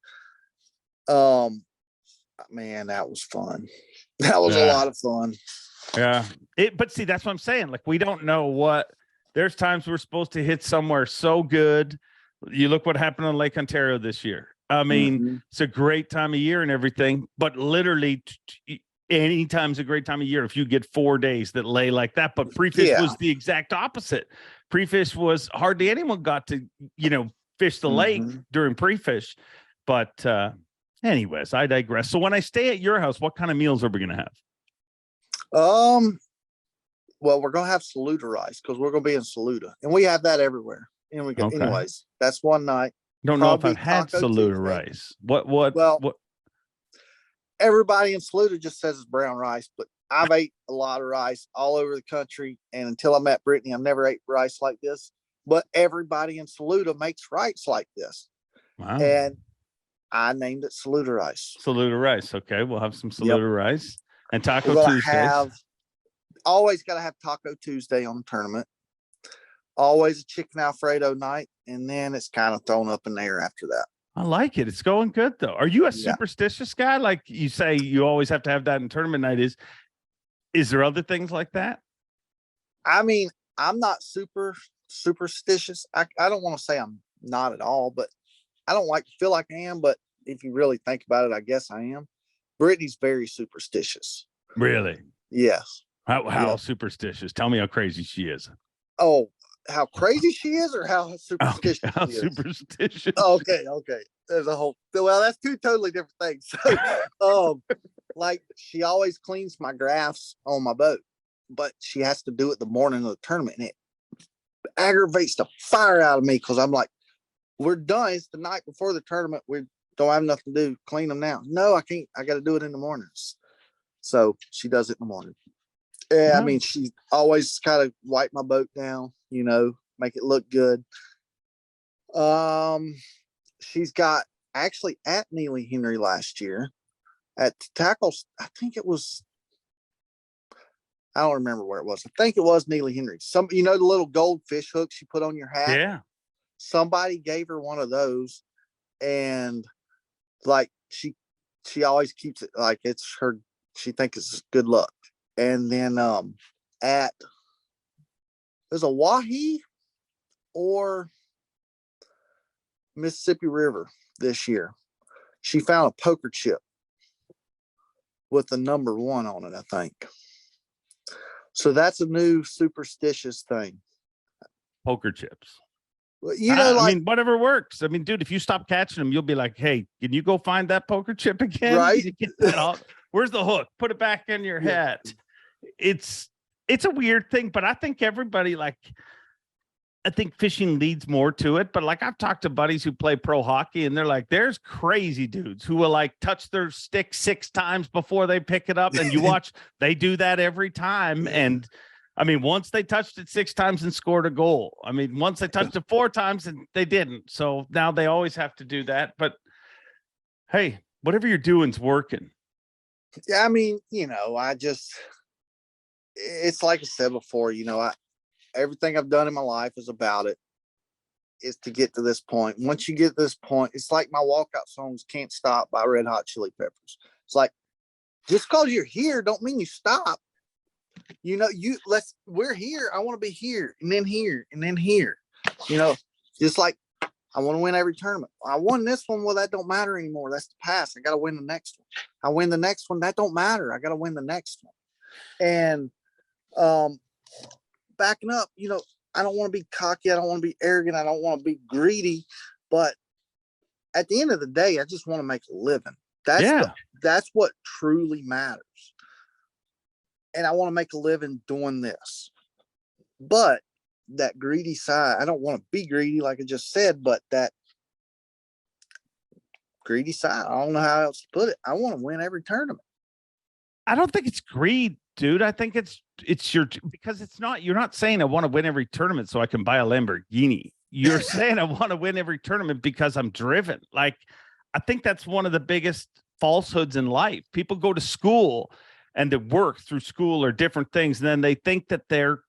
man, that was fun. That was a lot of fun. Yeah. But see, that's what I'm saying. Like, we don't know what. There's times we're supposed to hit somewhere so good. You look what happened on Lake Ontario this year. I mean, it's a great time of year and everything, but literally anytime's a great time of year if you get 4 days that lay like that. But pre-fish was the exact opposite. Pre-fish was hardly anyone got to, fish the lake during pre-fish. But anyways, I digress. So when I stay at your house, what kind of meals are we going to have? Well, we're going to have Saluda rice because we're going to be in Saluda, and we have that everywhere. And we go, anyways, that's one night. Don't know if I've had Saluda rice. What? Everybody in Saluda just says it's brown rice, but I've ate a lot of rice all over the country. And until I met Brittany, I've never ate rice like this, but everybody in Saluda makes rice like this. Wow. And I named it Saluda rice. Saluda rice. Okay. We'll have some Saluda rice and Taco Tuesdays. Always got to have Taco Tuesday on the tournament. Always a chicken Alfredo night. And then it's kind of thrown up in the air after that. I like it. It's going good though. Are you a superstitious guy? Like you say, you always have to have that in tournament night. Is there other things like that? I mean, I'm not superstitious. I don't want to say I'm not at all, but I don't like to feel like I am. But if you really think about it, I guess I am. Brittany's very superstitious. Really? Yes. How superstitious? Tell me how crazy she is. Oh, how crazy she is, or how superstitious how she is? Superstitious. Okay. There's a whole. Well, that's two totally different things. So, like she always cleans my graphs on my boat, but she has to do it the morning of the tournament, and it aggravates the fire out of me because I'm like, we're done. It's the night before the tournament. We don't have nothing to do. Clean them now. No, I can't. I got to do it in the mornings. So she does it in the morning. Yeah, I mean, she always kind of wipe my boat down, make it look good. She's got actually at Neely Henry last year at tackles. I think it was, I don't remember where it was. I think it was Neely Henry. The little goldfish hooks you put on your hat. Yeah. Somebody gave her one of those, and like she always keeps it like it's her. She thinks it's good luck. And then there's a Wahi or Mississippi River this year. She found a poker chip with the number 1 on it, I think. So that's a new superstitious thing. Poker chips. I mean, whatever works. I mean, dude, if you stop catching them, you'll be like, hey, can you go find that poker chip again? Right. Can you get that off? Where's the hook? Put it back in your hat. It's a weird thing, but I think everybody I think fishing leads more to it. But like I've talked to buddies who play pro hockey, and they're like, there's crazy dudes who will like touch their stick 6 times before they pick it up. And you watch, they do that every time. And I mean, once they touched it 6 times and scored a goal. I mean, once they touched it 4 times and they didn't. So now they always have to do that. But hey, whatever you're doing's working. Yeah, I mean, it's like I said before, everything I've done in my life is about it, is to get to this point. Once you get to this point, it's like my walkout songs Can't Stop by Red Hot Chili Peppers. It's like, just because you're here don't mean you stop. We're here. I want to be here and then here and then here. Just like I want to win every tournament. I won this one. Well, that don't matter anymore. That's the past. I got to win the next one. I win the next one. That don't matter. I got to win the next one. And backing up, I don't want to be cocky. I don't want to be arrogant. I don't want to be greedy. But at the end of the day, I just want to make a living. That's what truly matters. And I want to make a living doing this. But that greedy side, I don't want to be greedy, like I just said, but that greedy side, I don't know how else to put it. I want to win every tournament. I don't think it's greed, dude. I think it's because you're not saying I want to win every tournament so I can buy a Lamborghini. You're saying I want to win every tournament because I'm driven. Like, I think that's one of the biggest falsehoods in life. People go to school and to work through school or different things, and then they think that they're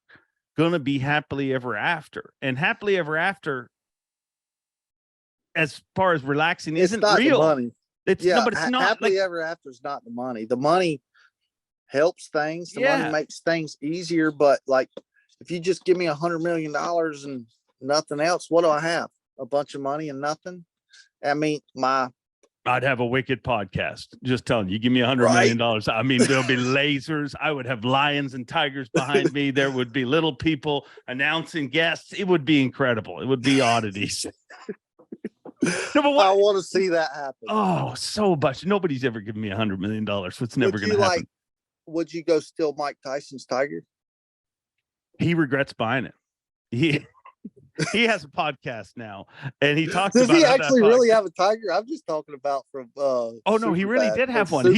going to be happily ever after. And happily ever after, as far as relaxing, isn't real. The money. But it's not. Happily ever after is not the money. The money helps things. The money makes things easier. But like, if you just give me $100 million and nothing else, what do I have? A bunch of money and nothing. I mean, my I'd have a wicked podcast. Just telling you, give me $100 million. I mean, there'll be lasers. I would have lions and tigers behind me. There would be little people announcing guests. It would be incredible. It would be oddities. No, but what, I want to see that happen. Oh, so much. Nobody's ever given me $100 million. So it's never going to happen. Would you go steal Mike Tyson's tiger? He regrets buying it. He has a podcast now, and he talks Does about. Does he actually really have a tiger? I'm just talking about from. Oh no, he really did have one.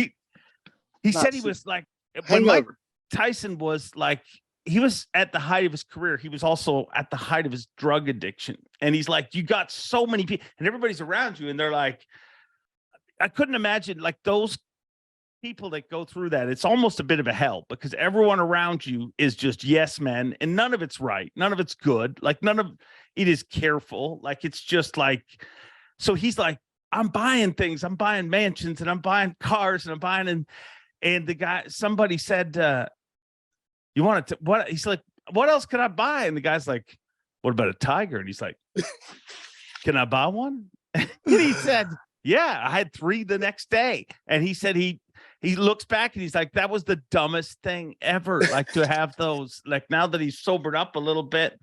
He said he was like when Mike Tyson was like he was at the height of his career. He was also at the height of his drug addiction, and he's like, you got so many people, and everybody's around you, and they're like, I couldn't imagine like those people that go through that. It's almost a bit of a hell because everyone around you is just yes men, and none of it's right, none of it's good, like none of it is careful, like it's just like. So he's like, I'm buying things, I'm buying mansions, and I'm buying cars, and I'm buying, and the guy, somebody said, you want to what? He's like, what else can I buy? And the guy's like, what about a tiger? And he's like, can I buy one? And he said, yeah, I had 3 the next day. And he said he looks back and he's like, that was the dumbest thing ever. Like to have those, like now that he's sobered up a little bit,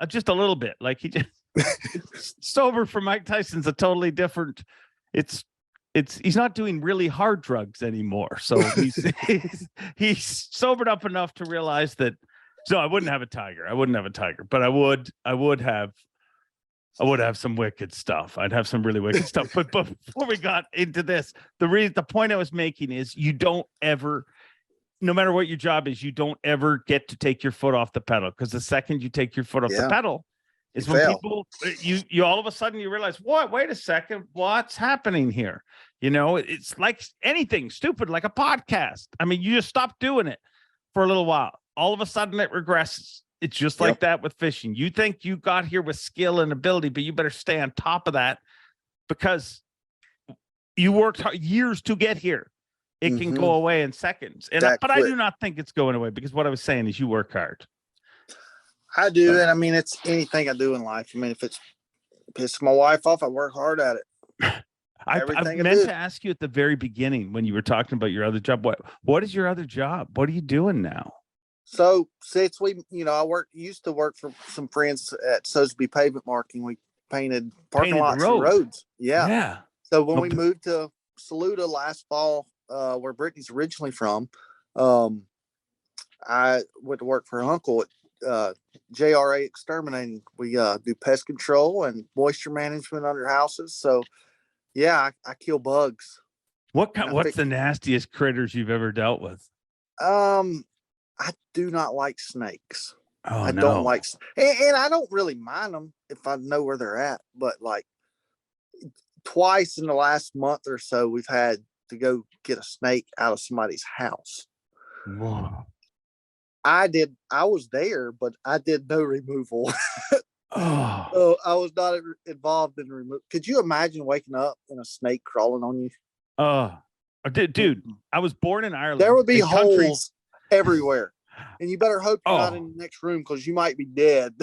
just a little bit, like he just sober for Mike Tyson's a totally different. He's not doing really hard drugs anymore. So he's sobered up enough to realize that. So I wouldn't have a tiger. But I would have some wicked stuff. I'd have some really wicked stuff. But before we got into this, the point I was making is you don't ever, no matter what your job is, you don't ever get to take your foot off the pedal, because the second you take your foot off the pedal is when people, you all of a sudden you realize, what? Wait a second, what's happening here? You know, it's like anything stupid, like a podcast. I mean, you just stop doing it for a little while. All of a sudden it regresses. It's just like that with fishing. You think you got here with skill and ability, but you better stay on top of that because you worked hard, years to get here. It can go away in seconds. But I do not think it's going away, because what I was saying is you work hard. I do. And I mean, it's anything I do in life. I mean, if it's pissing my wife off, I work hard at it. I meant to ask you at the very beginning when you were talking about your other job. What is your other job? What are you doing now? So since I used to work for some friends at Soseby Pavement Marking. We painted parking lots and roads. Yeah. So when we moved to Saluda last fall, where Brittany's originally from, I went to work for her uncle at JRA Exterminating. We do pest control and moisture management under houses. So yeah, I kill bugs. What's the nastiest critters you've ever dealt with? I do not like snakes. Oh, I don't like, and I don't really mind them if I know where they're at. But like twice in the last month or so, we've had to go get a snake out of somebody's house. Whoa. I was there, but I did no removal. Oh. So I was not involved in removal. Could you imagine waking up and a snake crawling on you? Dude, I was born in Ireland. There would be holes everywhere, and you better hope you're not in the next room, because you might be dead.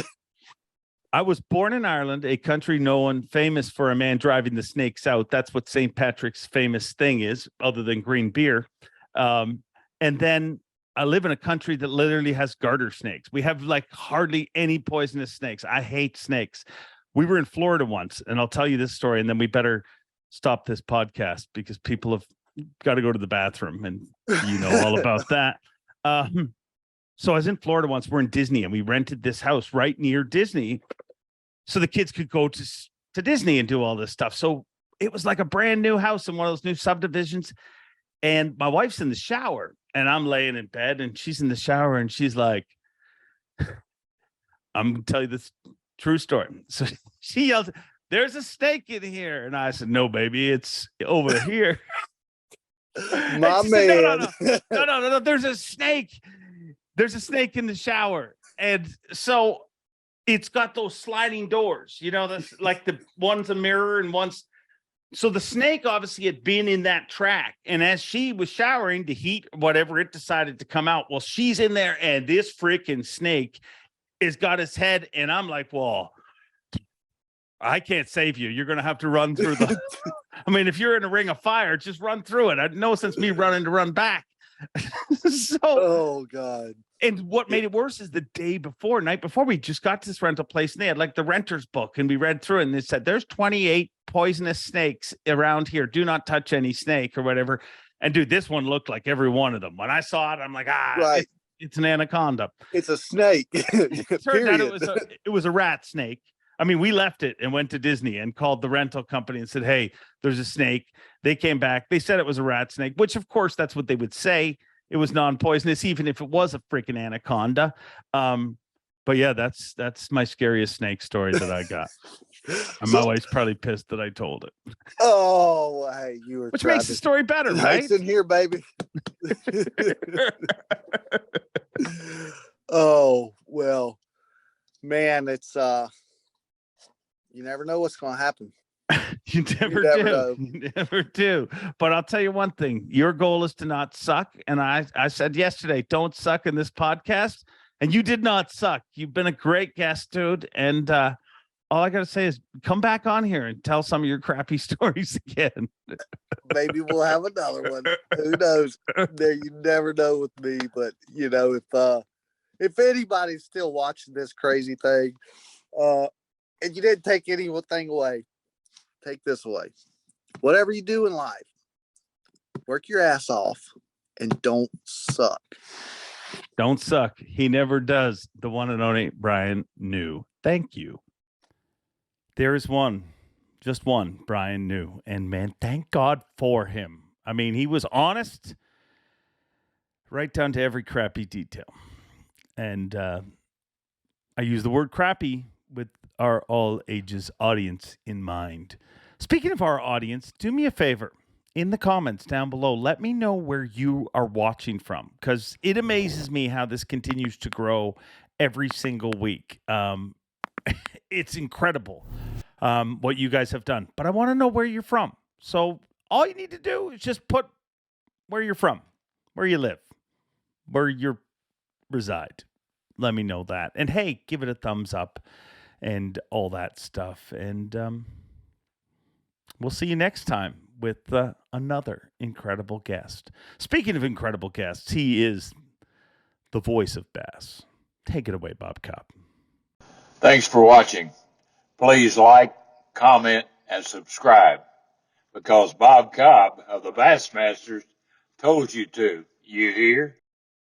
I was born in Ireland, a country known famous for a man driving the snakes out. That's what St. Patrick's famous thing is, other than green beer. And then I live in a country that literally has garter snakes. We have like hardly any poisonous snakes. I hate snakes. We were in Florida once, and I'll tell you this story, and then we better stop this podcast because people have got to go to the bathroom, and you know all about that. So I was in Florida once. We're in Disney, and we rented this house right near Disney so the kids could go to Disney and do all this stuff. So it was like a brand new house in one of those new subdivisions. And my wife's in the shower, and I'm laying in bed, and she's in the shower, and she's like, I'm going to tell you this true story. So she yells, "There's a snake in here." And I said, "No, baby, it's over here." My man. Said, no. There's a snake. There's a snake in the shower. And so it's got those sliding doors, you know, that's like one's a mirror and one's. So the snake obviously had been in that track. And as she was showering, the heat, whatever, it decided to come out. Well, she's in there, and this freaking snake has got his head. And I'm like, well, I can't save you. You're going to have to run through the. I mean, if you're in a ring of fire, just run through it. I no sense me running to run back. So, oh God. And what made it worse is the night before, we just got to this rental place and they had like the renter's book, and we read through it and they said, there's 28 poisonous snakes around here. Do not touch any snake or whatever. And dude, this one looked like every one of them. When I saw it, I'm like, right. It's an anaconda. It's a snake. It turned out it was a rat snake. I mean, we left it and went to Disney and called the rental company and said, hey, there's a snake. They came back. They said it was a rat snake, which of course that's what they would say. It was non-poisonous, even if it was a freaking anaconda. But yeah, that's my scariest snake story that I got. And my wife's probably pissed that I told it. Oh, hey, you were. Which makes the story better, right? It's in here, baby. Oh well, man, it's you never know what's going to happen. You never do. But I'll tell you one thing. Your goal is to not suck. And I said yesterday, don't suck in this podcast. And you did not suck. You've been a great guest, dude. And all I got to say is come back on here and tell some of your crappy stories again. Maybe we'll have another one. Who knows? You never know with me. But, you know, if anybody's still watching this crazy thing and you didn't take anything away, take this away. Whatever you do in life, work your ass off and don't suck. Don't suck. He never does. The one and only Bryan New. Thank you. There is one, just one, Bryan New. And man, thank God for him. I mean, he was honest right down to every crappy detail. And I use the word crappy with our all ages audience in mind. Speaking of our audience, do me a favor. In the comments down below, let me know where you are watching from, because it amazes me how this continues to grow every single week. It's incredible what you guys have done, but I want to know where you're from. So all you need to do is just put where you're from, where you live, where you reside. Let me know that. And hey, give it a thumbs up and all that stuff. And we'll see you next time with another incredible guest. Speaking of incredible guests, he is the voice of bass. Take it away, Bob Cobb. Thanks for watching. Please like, comment, and subscribe, because Bob Cobb of the Bassmasters told you to. You hear?